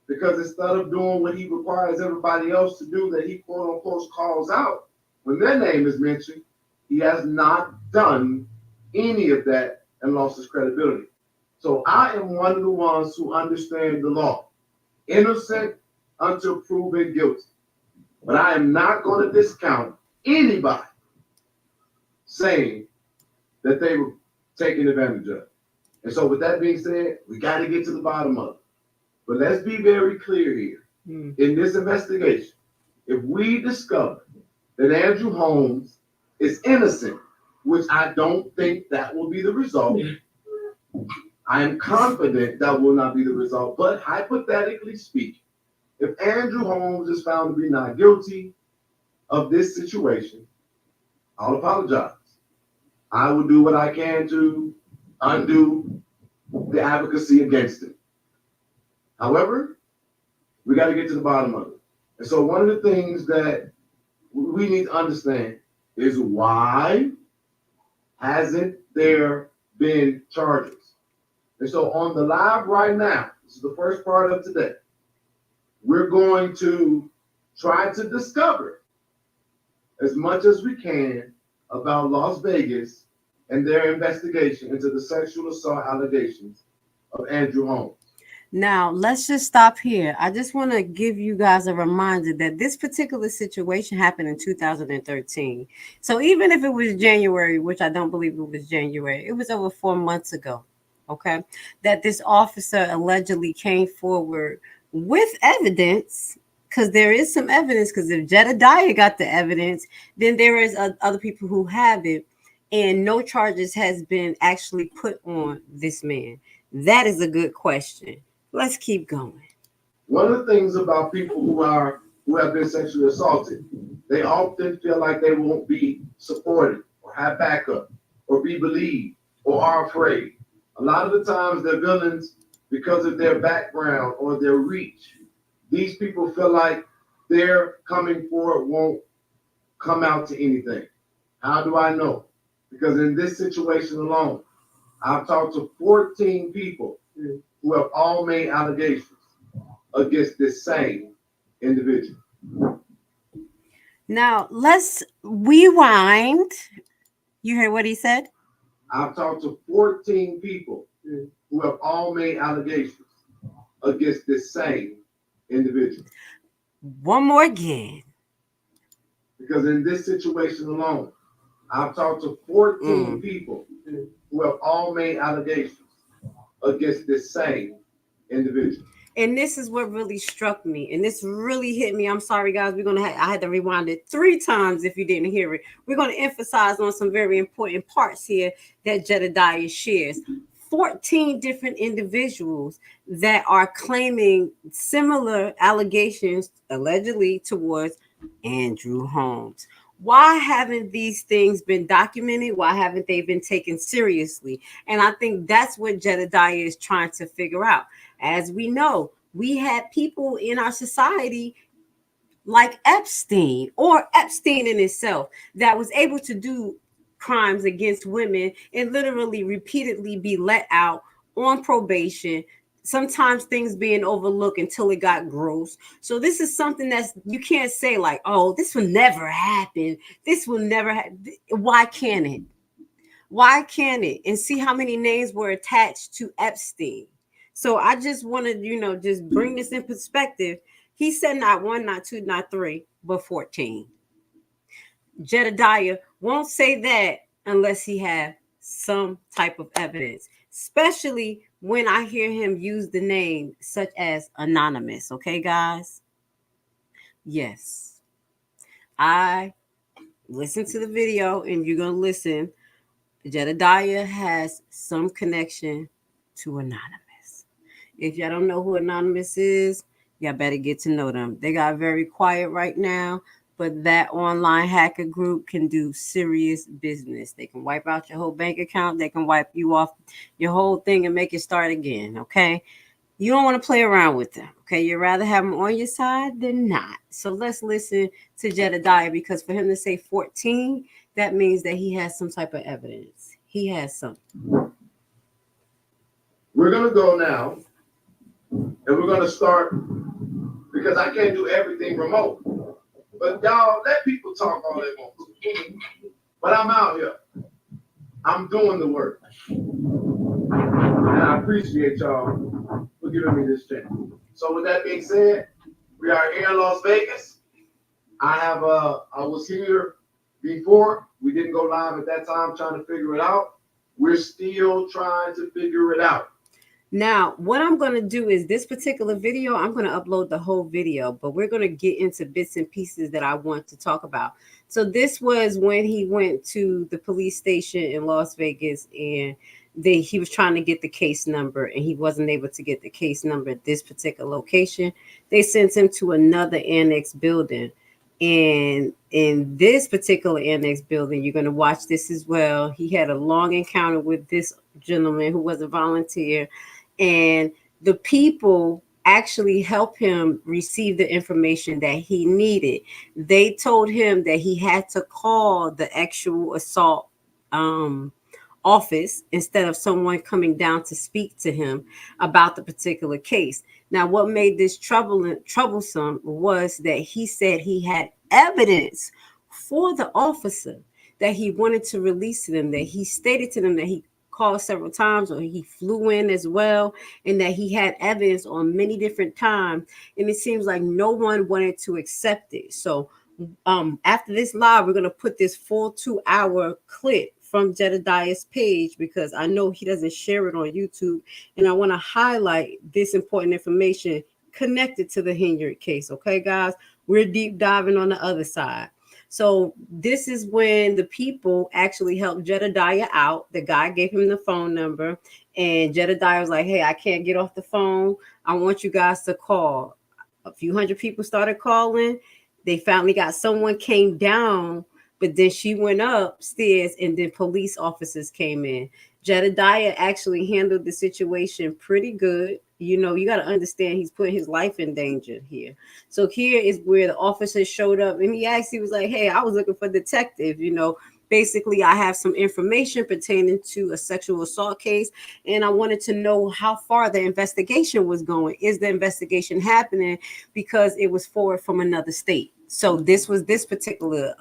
Because instead of doing what he requires everybody else to do that he quote unquote calls out, when their name is mentioned, he has not done any of that and lost his credibility. So I am one of the ones who understand the law. Innocent until proven guilty. But I am not going to discount anybody saying that they were taken advantage of. And so with that being said, we got to get to the bottom of it. But let's be very clear here. In this investigation, if we discover that Andrew Holmes is innocent, which I don't think that will be the result, I am confident that will not be the result. But hypothetically speaking, if Andrew Holmes is found to be not guilty of this situation, I'll apologize. I will do what I can to undo the advocacy against him. However, we got to get to the bottom of it. And so one of the things that we need to understand is why hasn't there been charges? And so on the live right now, this is the first part of today, we're going to try to discover as much as we can about Las Vegas and their investigation into the sexual assault allegations of Andrew Holmes. Now, let's just stop here. I just want to give you guys a reminder that this particular situation happened in 2013. So even if it was January, which I don't believe it was January, it was over 4 months ago, okay, that this officer allegedly came forward with evidence, because there is some evidence, because if Jedediah got the evidence, then there is other people who have it, and no charges has been actually put on this man. That is a good question. Let's keep going. One of the things about people who have been sexually assaulted, they often feel like they won't be supported or have backup or be believed or are afraid. A lot of the times they're villains because of their background or their reach. These people feel like their coming forward won't come out to anything. How do I know? Because in this situation alone, I've talked to 14 people who have all made allegations against this same individual. Now, let's rewind. You heard what he said? I've talked to 14 people who have all made allegations against this same individual. One more again. Because in this situation alone, I've talked to 14 people who have all made allegations against this same individual. And this is what really struck me, and this really hit me. I'm sorry, guys. I had to rewind it 3 times if you didn't hear it. We're going to emphasize on some very important parts here that Jedediah shares. 14 different individuals that are claiming similar allegations, allegedly, towards Andrew Holmes. Why haven't these things been documented? Why haven't they been taken seriously? And I think that's what Jedediah is trying to figure out. As we know, we had people in our society like Epstein, or Epstein in itself, that was able to do crimes against women and literally repeatedly be let out on probation. Sometimes things being overlooked until it got gross. So this is something that's, you can't say like, oh, this will never happen. This will never happen. Why can't it? Why can't it? And see how many names were attached to Epstein. So I just wanted, just bring this in perspective. He said not 1, not 2, not 3, but 14. Jedediah won't say that unless he have some type of evidence, especially when I hear him use the name such as anonymous. Okay, guys? Yes. I listened to the video, and you're going to listen. Jedediah has some connection to anonymous. If y'all don't know who anonymous is, y'all better get to know them. They got very quiet right now, but that online hacker group can do serious business. They can wipe out your whole bank account. They can wipe you off your whole thing and make it start again, okay? You don't want to play around with them, okay? You'd rather have them on your side than not. So let's listen to Jedediah, because for him to say 14, that means that he has some type of evidence. He has something. we're going to go now, and we're going to start, because I can't do everything remote. But y'all, let people talk all they want to. But I'm out here. I'm doing the work. And I appreciate y'all for giving me this chance. So with that being said, we are here in Las Vegas. I was here before. We didn't go live at that time trying to figure it out. We're still trying to figure it out. Now, what I'm going to do is this particular video, I'm going to upload the whole video, but we're going to get into bits and pieces that I want to talk about. So this was when he went to the police station in Las Vegas, and he was trying to get the case number, and he wasn't able to get the case number at this particular location. They sent him to another annex building. And in this particular annex building, you're going to watch this as well. He had a long encounter with this gentleman who was a volunteer, and the people actually helped him receive the information that he needed. They told him that he had to call the actual assault office instead of someone coming down to speak to him about the particular case. Now, what made this troublesome was that he said he had evidence for the officer that he wanted to release to them, that he stated to them that he called several times, or he flew in as well, and that he had evidence on many different times, and it seems like no one wanted to accept it. So after this live, we're going to put this full 2-hour clip from Jedediah's page, because I know he doesn't share it on YouTube, and I want to highlight this important information connected to the Henyard case. Okay, guys, we're deep diving on the other side. So this is when the people actually helped Jedediah out. The guy gave him the phone number, and Jedediah was like, hey, I can't get off the phone. I want you guys to call. A few hundred people started calling. They finally got someone came down, but then she went upstairs, and then police officers came in. Jedediah actually handled the situation pretty good. You know, you got to understand he's putting his life in danger here. So here is where the officer showed up, and he actually was like, hey, I was looking for a detective. You know, basically, I have some information pertaining to a sexual assault case, and I wanted to know how far the investigation was going. Is the investigation happening? Because it was forward from another state. So this was this particular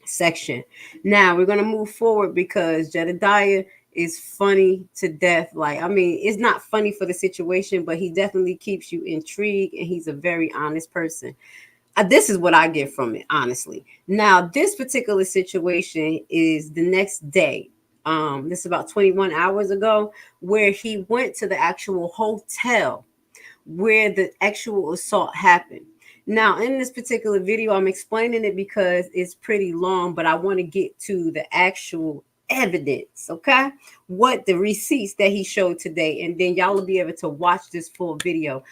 section. Now we're going to move forward, because Jedediah is funny to death. Like, I mean, it's not funny for the situation, but he definitely keeps you intrigued, and he's a very honest person. This is what I get from it, honestly. Now, this particular situation is the next day. This is about 21 hours ago, where he went to the actual hotel where the actual assault happened. Now, in this particular video, I'm explaining it because it's pretty long, but I want to get to the actual evidence, okay? What the receipts that he showed today, and then y'all will be able to watch this full video.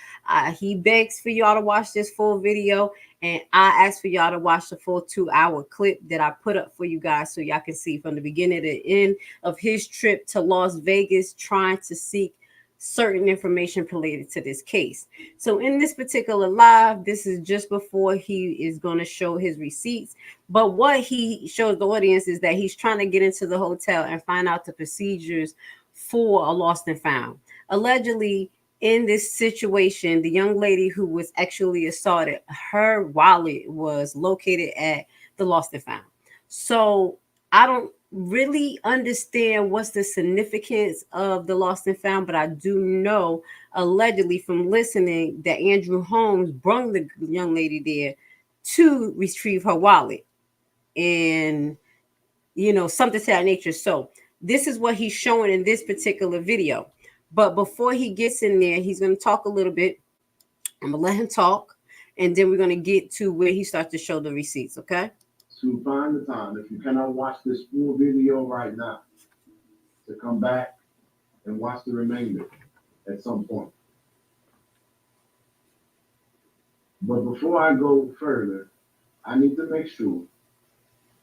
He begs for y'all to watch this full video, and I asked for y'all to watch the full 2-hour clip that I put up for you guys, so y'all can see from the beginning to the end of his trip to Las Vegas, trying to seek certain information related to this case. So in this particular live, this is just before he is going to show his receipts. But what he shows the audience is that he's trying to get into the hotel and find out the procedures for a lost and found. Allegedly, in this situation, the young lady who was actually assaulted, her wallet was located at the lost and found. So I don't really understand what's the significance of the lost and found, but I do know allegedly from listening that Andrew Holmes brought the young lady there to retrieve her wallet, and you know, something to that nature. So this is what he's showing in this particular video. But before he gets in there, he's going to talk a little bit. I'm gonna let him talk, and then we're going to get to where he starts to show the receipts. Okay, to find the time, if you cannot watch this full video right now, to come back and watch the remainder at some point. But before I go further, I need to make sure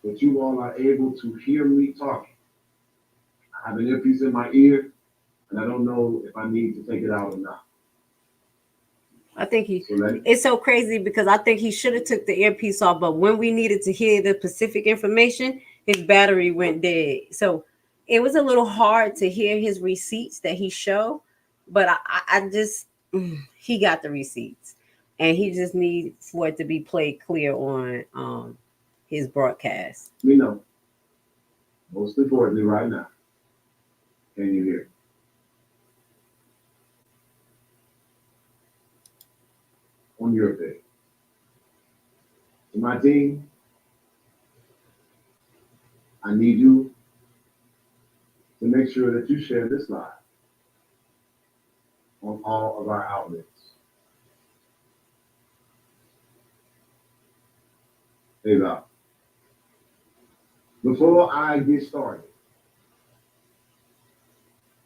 that you all are able to hear me talking. I have an earpiece in my ear, and I don't know if I need to take it out or not. I think it's so crazy because I think he should have took the earpiece off, but when we needed to hear the specific information, his battery went dead. So it was a little hard to hear his receipts that he showed, but I just he got the receipts, and he just needs for it to be played clear on his broadcast. We know. Most importantly, right now, can you hear? On your page. To my team, I need you to make sure that you share this live on all of our outlets. Hey, Val. Before I get started,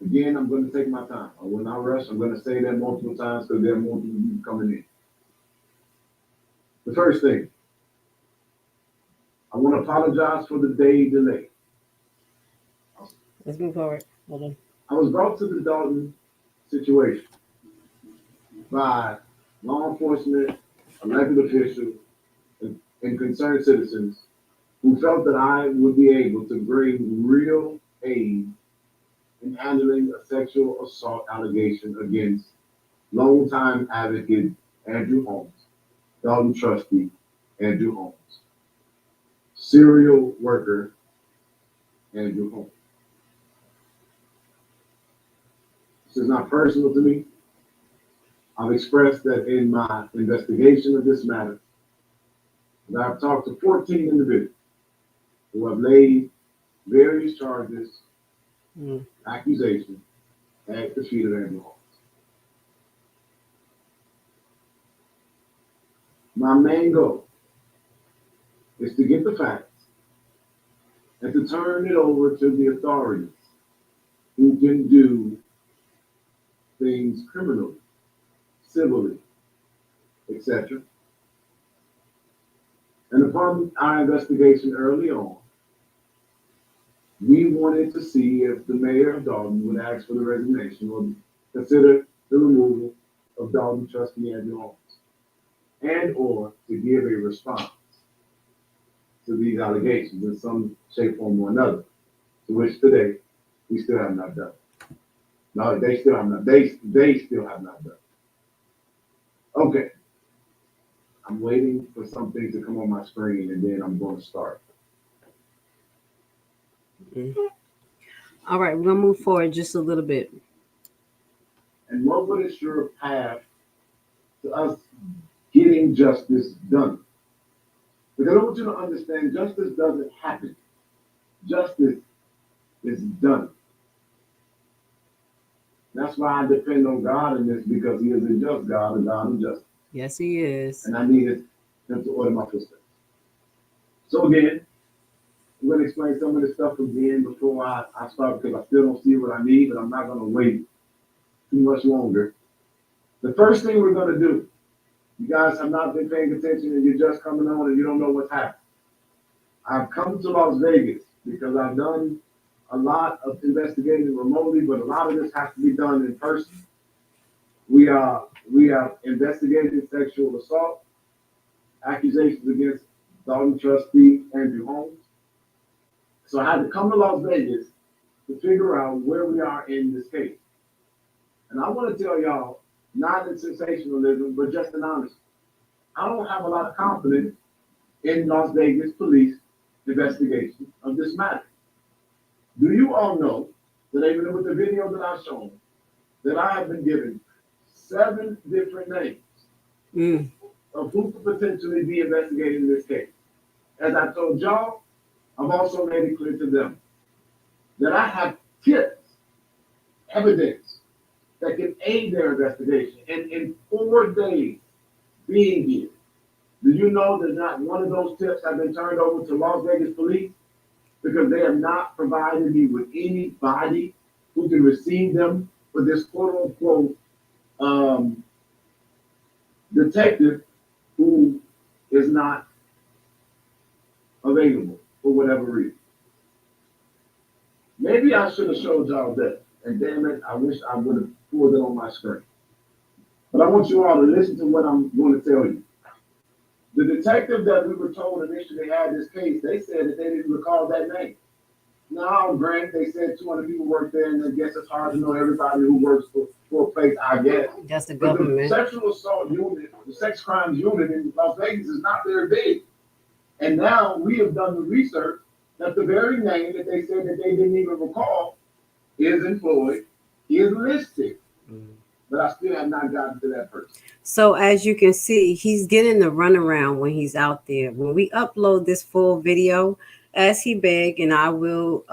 again, I'm going to take my time. I will not rush. I'm going to say that multiple times because there are multiple people coming in. The first thing, I want to apologize for the day delay. Let's move forward. Hold on. I was brought to the Dolton situation by law enforcement, elected officials, and concerned citizens who felt that I would be able to bring real aid in handling a sexual assault allegation against longtime advocate Andrew Holmes, Dolton trustee Andrew Holmes, serial worker Andrew Holmes. This is not personal to me. I've expressed that in my investigation of this matter, that I've talked to 14 individuals who have laid various charges, accusations at the feet of Andrew Holmes. My main goal is to get the facts and to turn it over to the authorities who can do things criminally, civilly, etc. And upon our investigation early on, we wanted to see if the mayor of Dolton would ask for the resignation or consider the removal of Dolton trustee Andrew Holmes, and or to give a response to these allegations in some shape, form, or another, to which today we still have not done. No, they still have not. They still have not done. Okay. I'm waiting for something to come on my screen, and then I'm going to start. All right, we're gonna move forward just a little bit. And what would ensure a path to us getting justice done? Because I want you to understand, justice doesn't happen. Justice is done. That's why I depend on God in this, because he is a just God, a God of justice. Yes, he is. And I needed him to order my footsteps. So again, I'm going to explain some of this stuff again before I start, because I still don't see what I need, but I'm not going to wait too much longer. The first thing we're going to do, you guys have not been paying attention and you're just coming on and you don't know what's happening. I've come to Las Vegas because I've done a lot of investigating remotely, but a lot of this has to be done in person. We have investigated sexual assault, accusations against Dolton trustee Andrew Holmes. So I had to come to Las Vegas to figure out where we are in this case. And I want to tell y'all, not in sensationalism, but just in honesty, I don't have a lot of confidence in Las Vegas police investigation of this matter. Do you all know that even with the video that I've shown, that I have been given 7 different names of who could potentially be investigating this case? As I told y'all, I've also made it clear to them that I have tips, evidence that can aid their investigation. And in 4 days being here, do you know that not one of those tips have been turned over to Las Vegas police? Because they have not provided me with anybody who can receive them for this quote unquote detective who is not available for whatever reason. Maybe I should have showed y'all that. And damn it, I wish I would have pulled it on my screen. But I want you all to listen to what I'm going to tell you. The detective that we were told initially had this case, they said that they didn't recall that name. Now, granted, they said 200 people work there, and I guess it's hard to know everybody who works for a place, I guess. That's the But the government. sexual assault unit, the sex crimes unit in Las Vegas is not very big. And now we have done the research that the very name that they said that they didn't even recall is employed, is listed. But I still have not gotten to that person. So as you can see, he's getting the runaround when he's out there. When we upload this full video, as he begged, and I will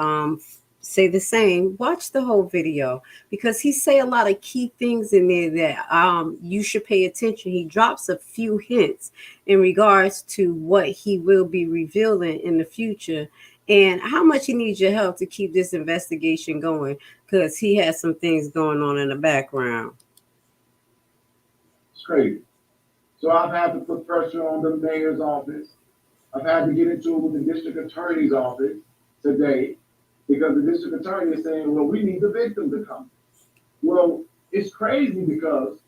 say the same, watch the whole video, because he say a lot of key things in there that you should pay attention. He drops a few hints in regards to what he will be revealing in the future and how much he needs your help to keep this investigation going, because he has some things going on in the background. It's crazy. So I've had to put pressure on the mayor's office. I've had to get into it with the district attorney's office today, because the district attorney is saying, well, we need the victim to come. Well, it's crazy because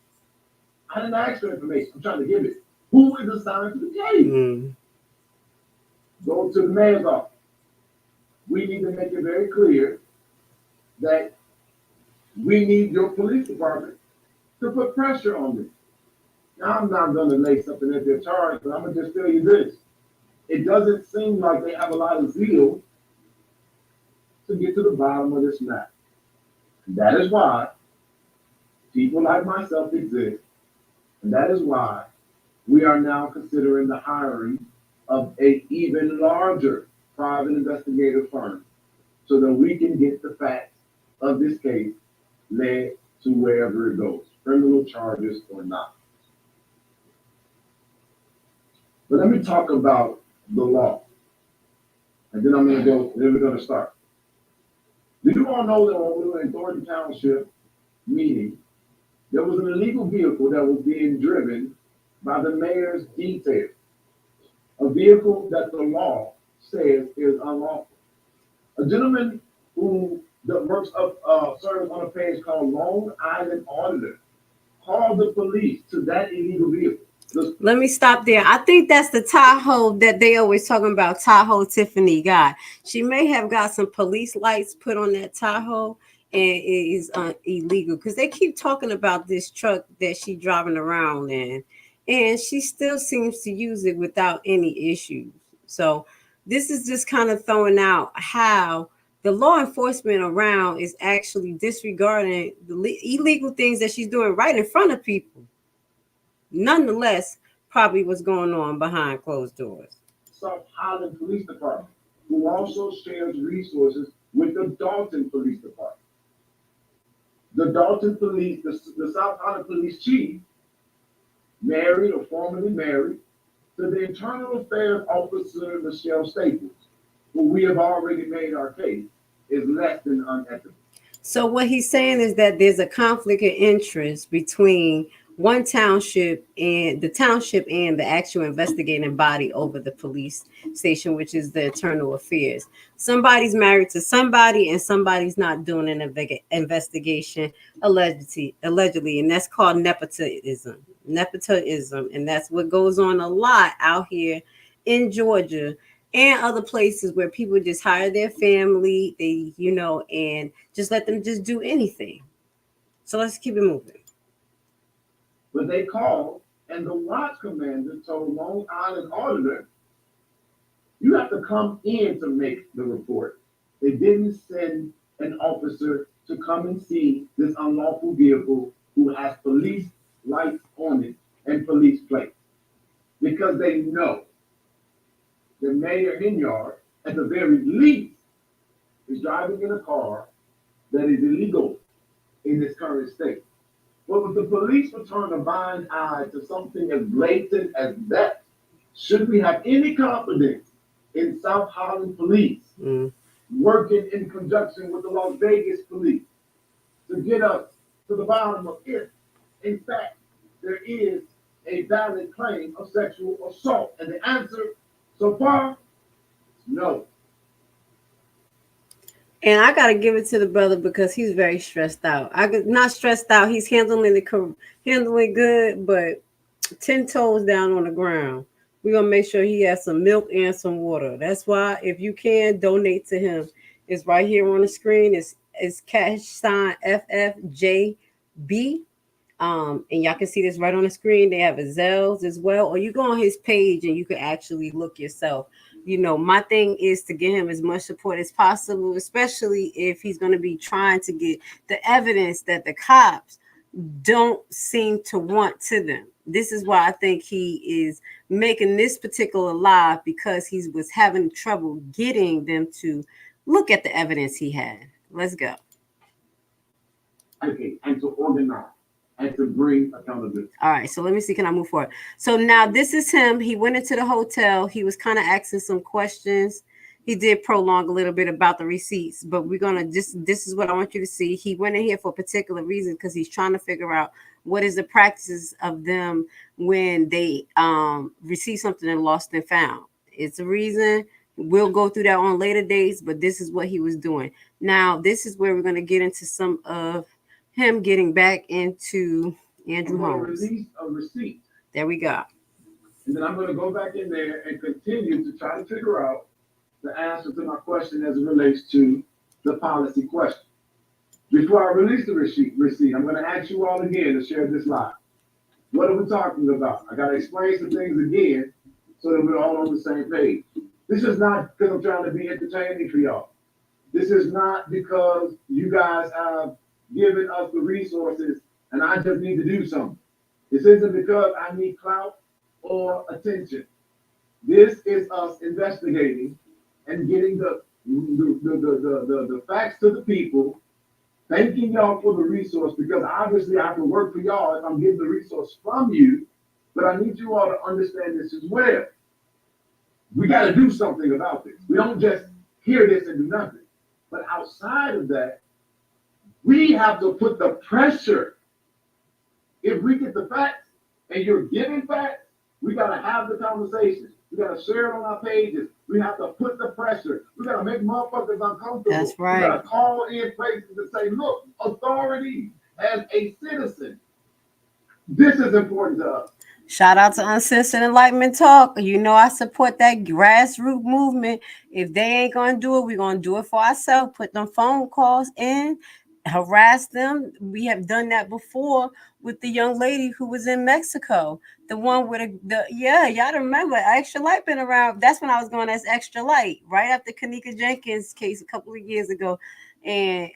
I didn't ask for information. I'm trying to give it. Who is assigned to the case? Go to the mayor's office. We need to make it very clear that we need your police department to put pressure on this. Now, I'm not going to lay something at their charge, but I'm going to just tell you this. It doesn't seem like they have a lot of zeal to get to the bottom of this matter. And that is why people like myself exist. And that is why we are now considering the hiring of an even larger private investigative firm so that we can get the facts of this case led to wherever it goes, criminal charges or not. But let me talk about the law. And then we're going to start. Do you all know that when we were in Dolton Township meeting, there was an illegal vehicle that was being driven by the mayor's detail, a vehicle that the law says is unlawful. A gentleman who serves on a page called Long Island Auditor called the police to that illegal vehicle. Let me stop there. I think that's the Tahoe that they always talking about, Tahoe Tiffany got. She may have got some police lights put on that Tahoe, and it is illegal because they keep talking about this truck that she driving around in, and she still seems to use it without any issues. So this is just kind of throwing out how the law enforcement around is actually disregarding the illegal things that she's doing right in front of people. Nonetheless, probably what's going on behind closed doors. South Highland Police Department, who also shares resources with the Dolton Police Department. The Dolton Police, the South Highland Police Chief, married or formerly married to the Internal Affairs Officer, Michelle Staples, who we have already made our case is less than unethical. So what he's saying is that there's a conflict of interest between one township and the actual investigating body over the police station, which is the Internal Affairs. Somebody's married to somebody and somebody's not doing an investigation allegedly, and that's called nepotism, and that's what goes on a lot out here in Georgia and other places where people just hire their family, and just let them just do anything. So let's keep it moving. But they called, and the watch commander told Long Island Auditor, you have to come in to make the report. They didn't send an officer to come and see this unlawful vehicle who has police lights on it and police plates, because they know that Mayor Hinyard, at the very least, is driving in a car that is illegal in this current state. But if the police would turn a blind eye to something as blatant as that, should we have any confidence in South Highland Police working in conjunction with the Las Vegas Police to get us to the bottom of if, in fact, there is a valid claim of sexual assault? And the answer so far is no. And I gotta give it to the brother because he's very stressed out. Not stressed out. He's handling good, but 10 toes down on the ground. We're gonna make sure he has some milk and some water. That's why, if you can, donate to him. It's right here on the screen. It's cash sign FFJB. And y'all can see this right on the screen. They have a Zelles as well, or you go on his page and you can actually look yourself. You know, my thing is to get him as much support as possible, especially if he's going to be trying to get the evidence that the cops don't seem to want to them. This is why I think he is making this particular live, because he was having trouble getting them to look at the evidence he had. Let's go. Okay, and to organize and to bring accountability. All right, so let me see. Can I move forward? So now this is him. He went into the hotel. He was kind of asking some questions. He did prolong a little bit about the receipts, but we're going to just, this is what I want you to see. He went in here for a particular reason because he's trying to figure out what is the practices of them when they receive something and lost and found. It's a reason. We'll go through that on later days, but this is what he was doing. Now, this is where we're going to get into some of him getting back into Andrew Holmes. Release a receipt. There we go. And then I'm going to go back in there and continue to try to figure out the answer to my question as it relates to the policy question. Before I release the receipt, I'm going to ask you all again to share this live. What are we talking about? I got to explain some things again so that we're all on the same page. This is not because I'm trying to be entertaining for y'all. This is not because you guys have given us the resources and I just need to do something. This isn't because I need clout or attention. This is us investigating and getting the facts to the people, thanking y'all for the resource, because obviously I can work for y'all if I'm getting the resource from you, but I need you all to understand this as well. We got to do something about this. We don't just hear this and do nothing. But outside of that, we have to put the pressure. If we get the facts and you're giving facts, we got to have the conversation. We got to share it on our pages. We have to put the pressure. We got to make motherfuckers uncomfortable. That's right. We got to call in places and say, look, authority as a citizen, this is important to us. Shout out to Uncensored Enlightenment Talk. You know I support that grassroots movement. If they ain't going to do it, we're going to do it for ourselves. Put them phone calls in, harass them. We have done that before with the young lady who was in Mexico. The one with y'all remember Extra Light been around. That's when I was going as Extra Light, right after Kanika Jenkins' case a couple of years ago. And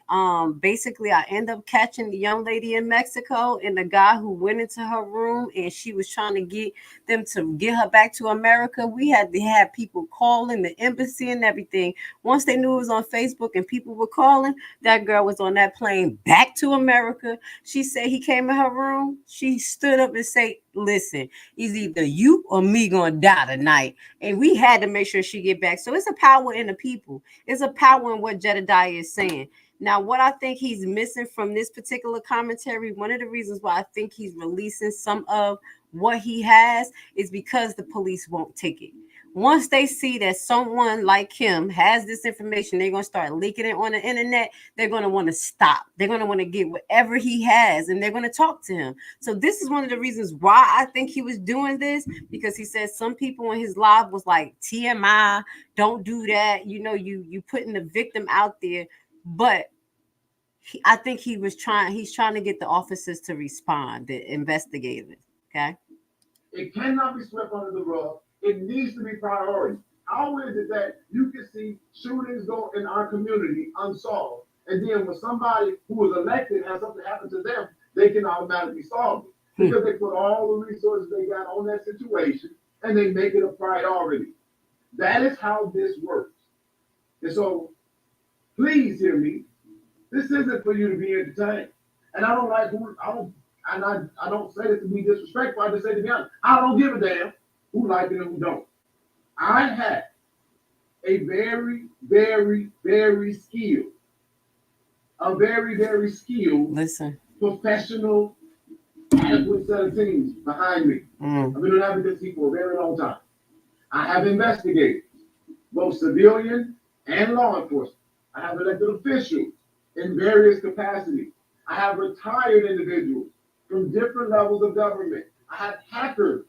basically I end up catching the young lady in Mexico and the guy who went into her room and she was trying to get them to get her back to America. We had to have people calling the embassy and everything. Once they knew it was on Facebook and people were calling, that girl was on that plane back to America. She said he came in her room. She stood up and said, listen, it's either you or me gonna die tonight. And we had to make sure she get back. So it's a power in the people. It's a power in what Jedediah is saying. Now, what I think he's missing from this particular commentary, one of the reasons why I think he's releasing some of what he has is because the police won't take it. Once they see that someone like him has this information, they're going to start leaking it on the internet. They're going to want to stop. They're going to want to get whatever he has, and they're going to talk to him. So this is one of the reasons why I think he was doing this, because he said some people in his live was like, TMI, don't do that. You know, you putting the victim out there. But I think he's trying to get the officers to respond, the investigators. Okay. It cannot be swept under the rug. It needs to be priority. How is it that you can see shootings go in our community unsolved, and then when somebody who was elected has something happen to them, they can automatically solve it because they put all the resources they got on that situation and they make it a priority. That is how this works. And so, please hear me. This isn't for you to be entertained. And I don't like who I don't say this to be disrespectful. I just say to be honest, I don't give a damn who like it and who don't. I have a very, very, very skilled, professional, adequate set of teams behind me. I've been doing advocacy for a very long time. I have investigators, both civilian and law enforcement. I have elected officials in various capacities. I have retired individuals from different levels of government. I have hackers,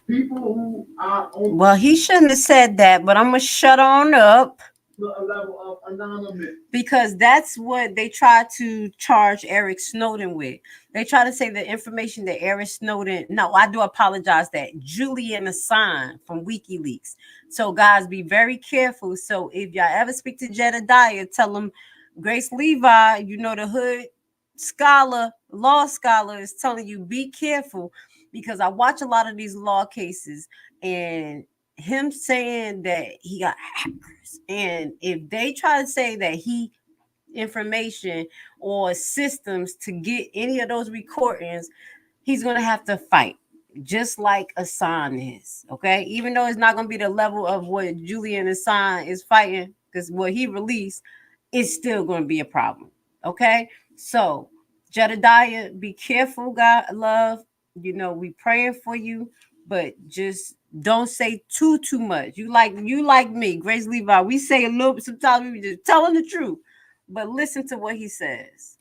people who are on. Well, he shouldn't have said that, but I'm gonna shut on up. a level of anonymous? Because that's what they try to charge Eric Snowden with. They try to say the information that Eric Snowden, no, I do apologize, that Julian Assange from WikiLeaks. So guys, be very careful. So if y'all ever speak to Jedediah, tell him Grace Levi, you know, the hood scholar, law scholar, is telling you be careful, because I watch a lot of these law cases and him saying that he got hackers, and if they try to say that he information or systems to get any of those recordings, he's gonna have to fight, just like Assange is. Okay, even though it's not gonna be the level of what Julian Assange is fighting, because what he released is still gonna be a problem. Okay, so Jedediah, be careful, God love. You know, we praying for you, but just don't say too much. You like me, Grace Levi. We say a little bit, sometimes we just telling the truth. But listen to what he says.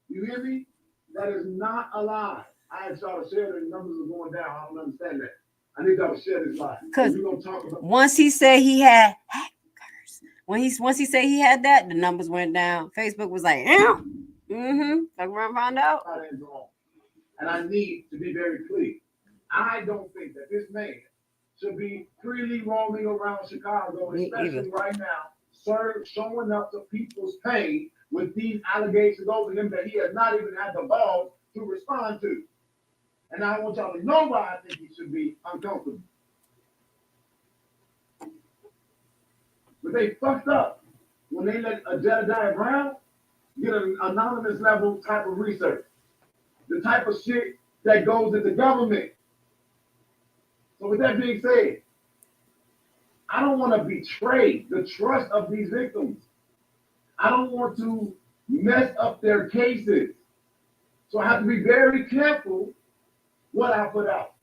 You hear me? That is not a lie. I asked y'all to share the numbers are going down. I don't understand that. I need y'all to share this lie. Because we're gonna talk about once he said he had hackers, once he said he had that, the numbers went down. Facebook was like, I'm gonna find out. And I need to be very clear. I don't think that this man should be freely roaming around Chicago, especially right now, showing up to people's pain with these allegations over him that he has not even had the balls to respond to. And I want y'all to know why I think he should be uncomfortable. But they fucked up when they let a Jedediah Brown get an anonymous level type of research. The type of shit that goes into government. So with that being said, I don't want to betray the trust of these victims. I don't want to mess up their cases. So I have to be very careful what I put out.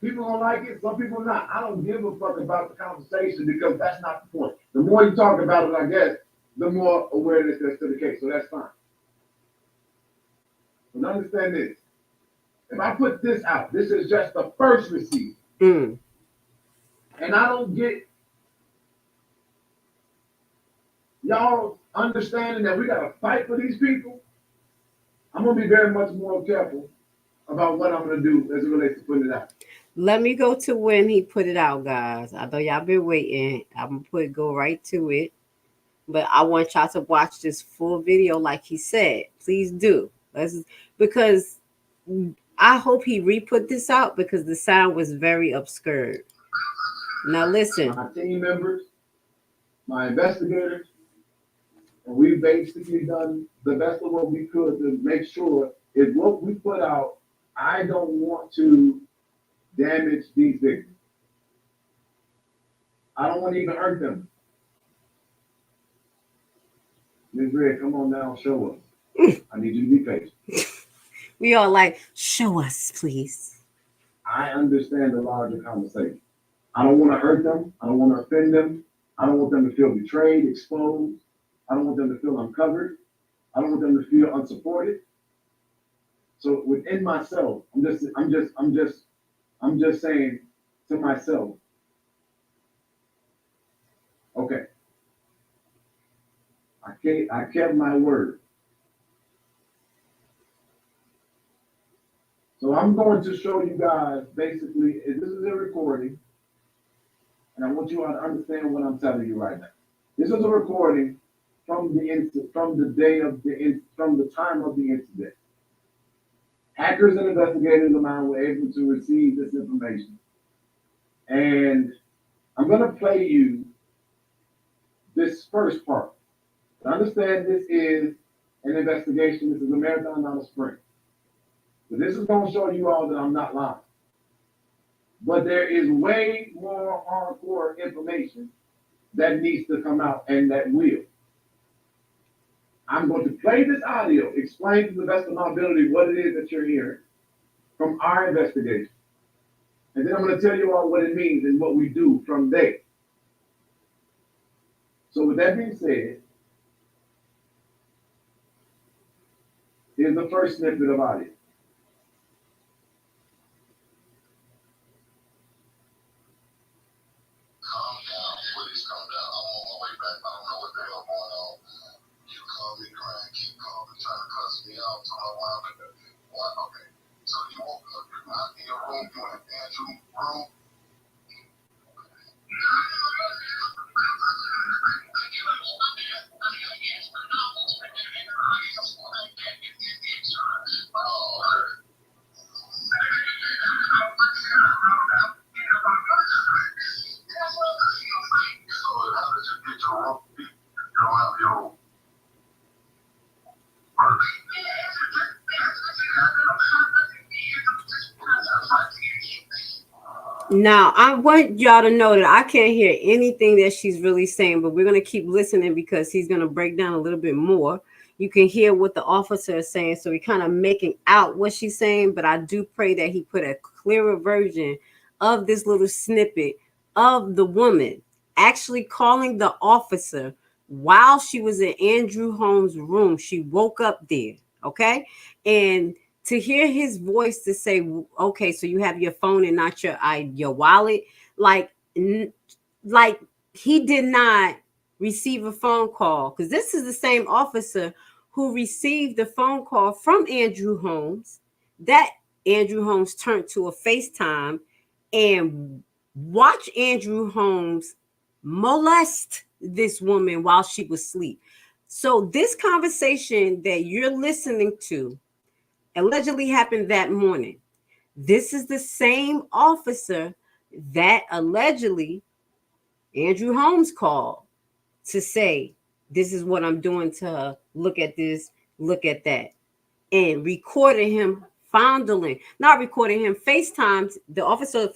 People don't like it, some people not. I don't give a fuck about the conversation because that's not the point. The more you talk about it, I guess, the more awareness there's to the case. So that's fine. But understand this. If I put this out, this is just the first receipt. And I don't get y'all understanding that we got to fight for these people, I'm going to be very much more careful about what I'm going to do as it relates to putting it out. Let me go to when he put it out, guys. I know y'all been waiting. I'm going to go right to it. But I want y'all to watch this full video like he said. Please do. Because I hope he re-put this out because the sound was very obscure. Now listen. My team members, my investigators, and we've basically done the best of what we could to make sure if what we put out, I don't want to damage these victims. I don't want to even hurt them. Ms. Red, come on now, show us. I need you to be patient. We all like, show us, please. I understand the larger conversation. I don't want to hurt them. I don't want to offend them. I don't want them to feel betrayed, exposed. I don't want them to feel uncovered. I don't want them to feel unsupported. So within myself, I'm just saying to myself, okay, I kept my word. So I'm going to show you guys basically, this is a recording, and I want you all to understand what I'm telling you right now. This is a recording from the time of the incident. Hackers and investigators of mine were able to receive this information. And I'm going to play you this first part. Understand this is an investigation. This is a marathon, not a sprint. So this is going to show you all that I'm not lying. But there is way more hardcore information that needs to come out and that will. I'm going to play this audio, explain to the best of my ability what it is that you're hearing from our investigation. And then I'm going to tell you all what it means and what we do from there. So with that being said, here's the first snippet of audio. Now, I want y'all to know that I can't hear anything that she's really saying, but we're going to keep listening because he's going to break down a little bit more. You can hear what the officer is saying, so we're kind of making out what she's saying, but I do pray that he put a clearer version of this little snippet of the woman actually calling the officer while she was in Andrew Holmes' room. She woke up there, okay? And to hear his voice to say, okay, so you have your phone and not your wallet, like he did not receive a phone call, because this is the same officer who received the phone call from Andrew Holmes that Andrew Holmes turned to a FaceTime and watch Andrew Holmes molest this woman while she was asleep. So this conversation that you're listening to allegedly happened that morning. This is the same officer that allegedly Andrew Holmes called to say, this is what I'm doing to her. Look at this, look at that. And recorded him fondling, not recording him, FaceTimes. The officer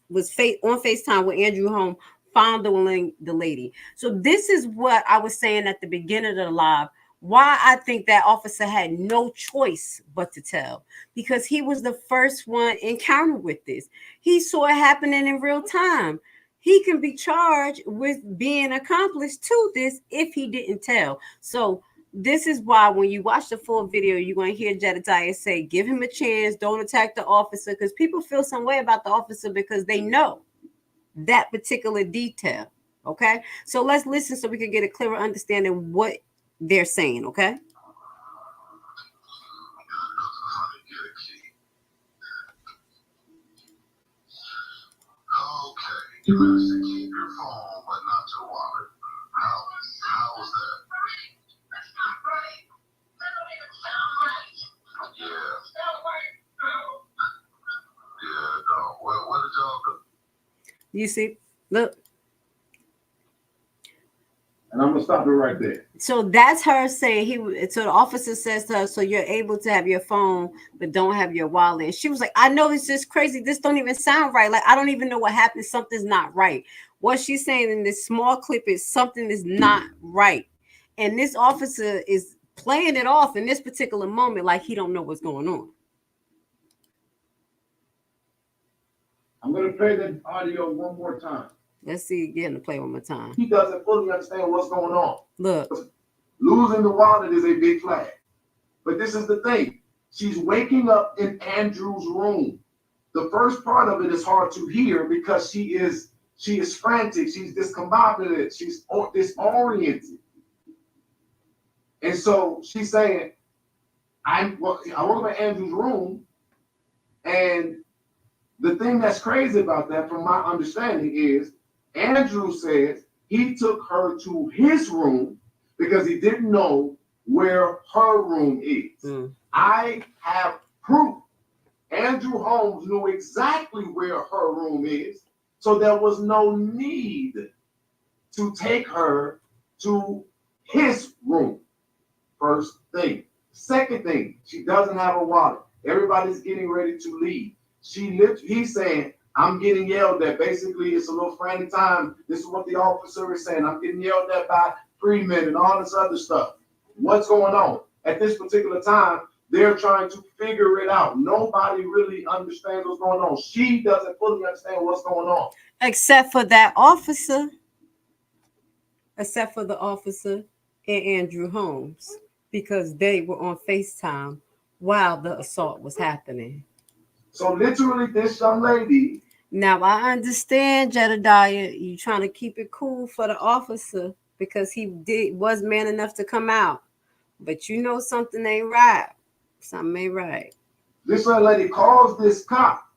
was on FaceTime with Andrew Holmes fondling the lady. So this is what I was saying at the beginning of the live. Why I think that officer had no choice but to tell, because he was the first one encountered with this. He saw it happening in real time. He can be charged with being accomplice to this if he didn't tell. So this is why when you watch the full video, you're going to hear Jedediah say, give him a chance, don't attack the officer, because people feel some way about the officer because they know that particular detail. Okay, so let's listen so we can get a clearer understanding what they're saying. Okay. You better say keep your phone, but not your wallet. How is that? That's not right. That don't even sound right. Yeah. Sound right. Yeah, no. What did y'all do? You see, look. And I'm gonna stop it right there. So that's her saying so the officer says to her, so you're able to have your phone, but don't have your wallet. And she was like, I know it's just crazy. This don't even sound right. Like, I don't even know what happened. Something's not right. What she's saying in this small clip is something is not right. And this officer is playing it off in this particular moment like he don't know what's going on. I'm gonna play the audio one more time. Let's see, get him to play one more time. He doesn't fully understand what's going on. Look. Losing the wallet is a big flag. But this is the thing. She's waking up in Andrew's room. The first part of it is hard to hear because she is frantic. She's discombobulated. She's disoriented. And so she's saying, I woke up in Andrew's room, and the thing that's crazy about that, from my understanding, is Andrew says he took her to his room because he didn't know where her room is. I have proof. Andrew Holmes knew exactly where her room is, so there was no need to take her to his room. First thing. Second thing, she doesn't have a wallet. Everybody's getting ready to leave. He's saying, I'm getting yelled at. Basically, it's a little frantic time. This is what the officer is saying. I'm getting yelled at by Freeman and all this other stuff. What's going on? At this particular time, they're trying to figure it out. Nobody really understands what's going on. She doesn't fully understand what's going on. Except for that officer. Except for the officer and Andrew Holmes, because they were on FaceTime while the assault was happening. So literally, this young lady. Now, I understand, Jedediah, you trying to keep it cool for the officer because he was man enough to come out. But you know something ain't right. Something ain't right. This young lady calls this cop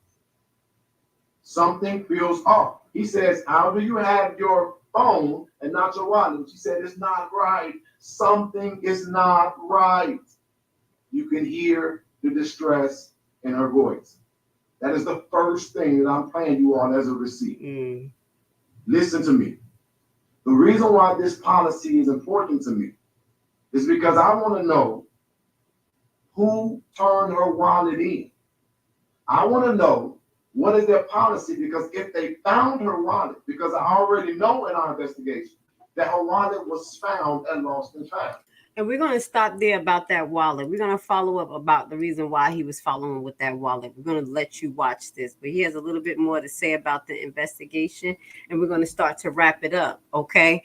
Something feels off. He says, how do you have your phone and not your wallet? She said, it's not right. Something is not right. You can hear the distress in her voice. That is the first thing that I'm playing you on as a receipt. Listen to me. The reason why this policy is important to me is because I want to know who turned her wallet in. I want to know what is their policy, because if they found her wallet, because I already know in our investigation that her wallet was found and lost and found. And we're going to stop there about that wallet. We're going to follow up about the reason why he was following with that wallet. We're going to let you watch this, but he has a little bit more to say about the investigation, and we're going to start to wrap it up. Okay.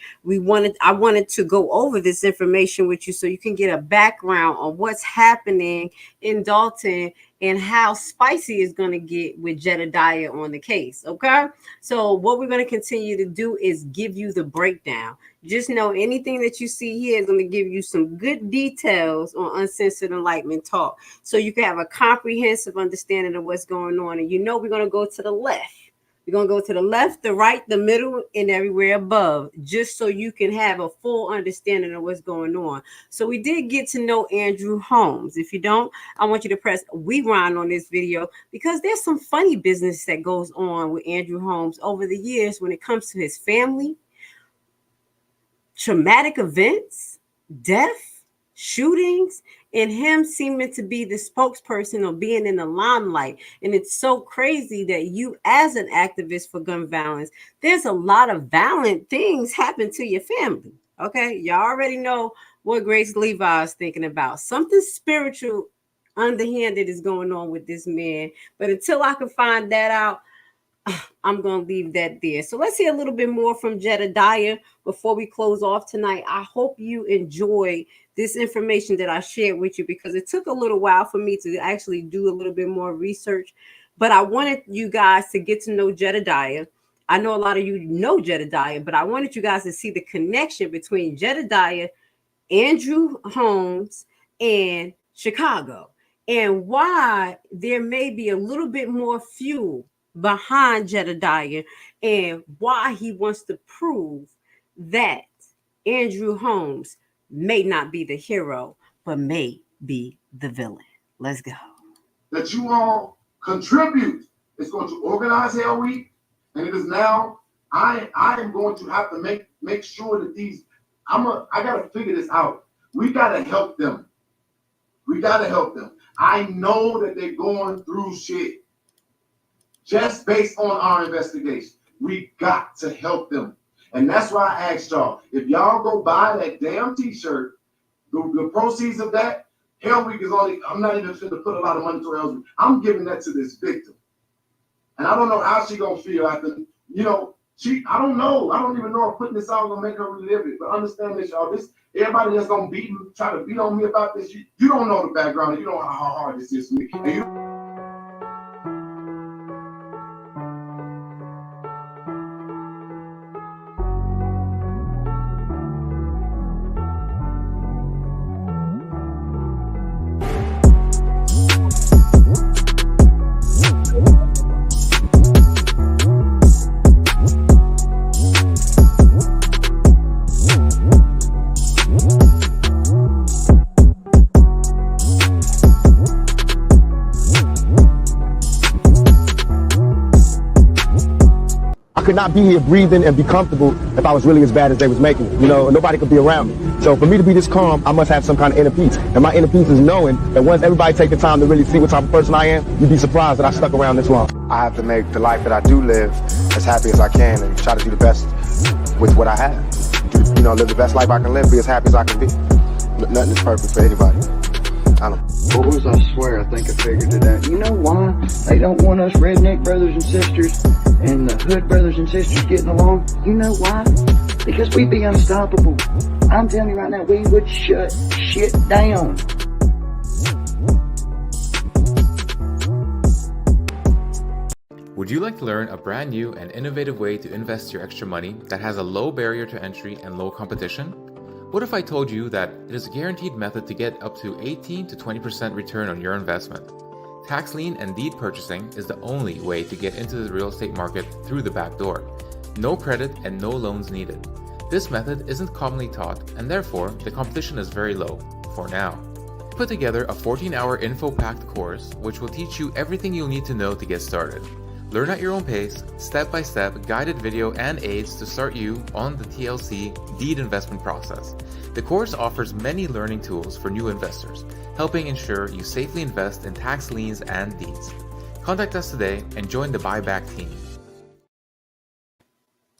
I wanted to go over this information with you so you can get a background on what's happening in Dolton and how spicy it's going to get with Jedediah on the case. Okay. So what we're going to continue to do is give you the breakdown. Just know anything that you see here is going to give you some good details on Uncensored Enlightenment Talk, so you can have a comprehensive understanding of what's going on. And we're going to go to the left. We're going to go to the left, the right, the middle, and everywhere above, just so you can have a full understanding of what's going on. So we did get to know Andrew Holmes. If you don't, I want you to press rewind on this video, because there's some funny business that goes on with Andrew Holmes over the years when it comes to his family, traumatic events, death, shootings, and him seeming to be the spokesperson or being in the limelight. And it's so crazy that you, as an activist for gun violence, there's a lot of violent things happen to your family. Okay, y'all already know what Grace Levi is thinking about. Something spiritual, underhanded is going on with this man. But until I can find that out, I'm going to leave that there. So let's hear a little bit more from Jedediah before we close off tonight. I hope you enjoy this information that I shared with you, because it took a little while for me to actually do a little bit more research. But I wanted you guys to get to know Jedediah. I know a lot of you know Jedediah, but I wanted you guys to see the connection between Jedediah, Andrew Holmes, and Chicago, and why there may be a little bit more fuel behind Jedediah, and why he wants to prove that Andrew Holmes may not be the hero, but may be the villain. Let's go. That you all contribute. It's going to organize Hell Week, and it is now. I am going to have to make sure that these. I got to figure this out. We got to help them. We got to help them. I know that they're going through shit. Just based on our investigation, we got to help them. And that's why I asked y'all, if y'all go buy that damn t-shirt, the proceeds of that, Hell Week is only, I'm not even going to put a lot of money to Hell Week. I'm giving that to this victim. And I don't know how she going to feel after, I don't know. I don't even know if putting this out going to make her relive it. But understand this, y'all. Everybody that's going to try to beat on me about this, you don't know the background. You don't know how hard this is for me. And could not be here breathing and be comfortable if I was really as bad as they was making it. Nobody could be around me. So for me to be this calm, I must have some kind of inner peace. And my inner peace is knowing that once everybody take the time to really see what type of person I am, you'd be surprised that I stuck around this long. I have to make the life that I do live as happy as I can and try to do the best with what I have. Live the best life I can live, be as happy as I can be. Nothing is perfect for anybody. I don't. Boys, I swear, I think I figured it out. You know why they don't want us redneck brothers and sisters and the hood brothers and sisters getting along? You know why? Because we'd be unstoppable. I'm telling you right now, we would shut shit down. Would you like to learn a brand new and innovative way to invest your extra money that has a low barrier to entry and low competition? What if I told you that it is a guaranteed method to get up to 18 to 20% return on your investment? Tax lien and deed purchasing is the only way to get into the real estate market through the back door. No credit and no loans needed. This method isn't commonly taught, and therefore the competition is very low, for now. Put together a 14-hour info-packed course which will teach you everything you'll need to know to get started. Learn at your own pace, step-by-step guided video and aids to start you on the TLC deed investment process. The course offers many learning tools for new investors, helping ensure you safely invest in tax liens and deeds. Contact us today and join the buyback team.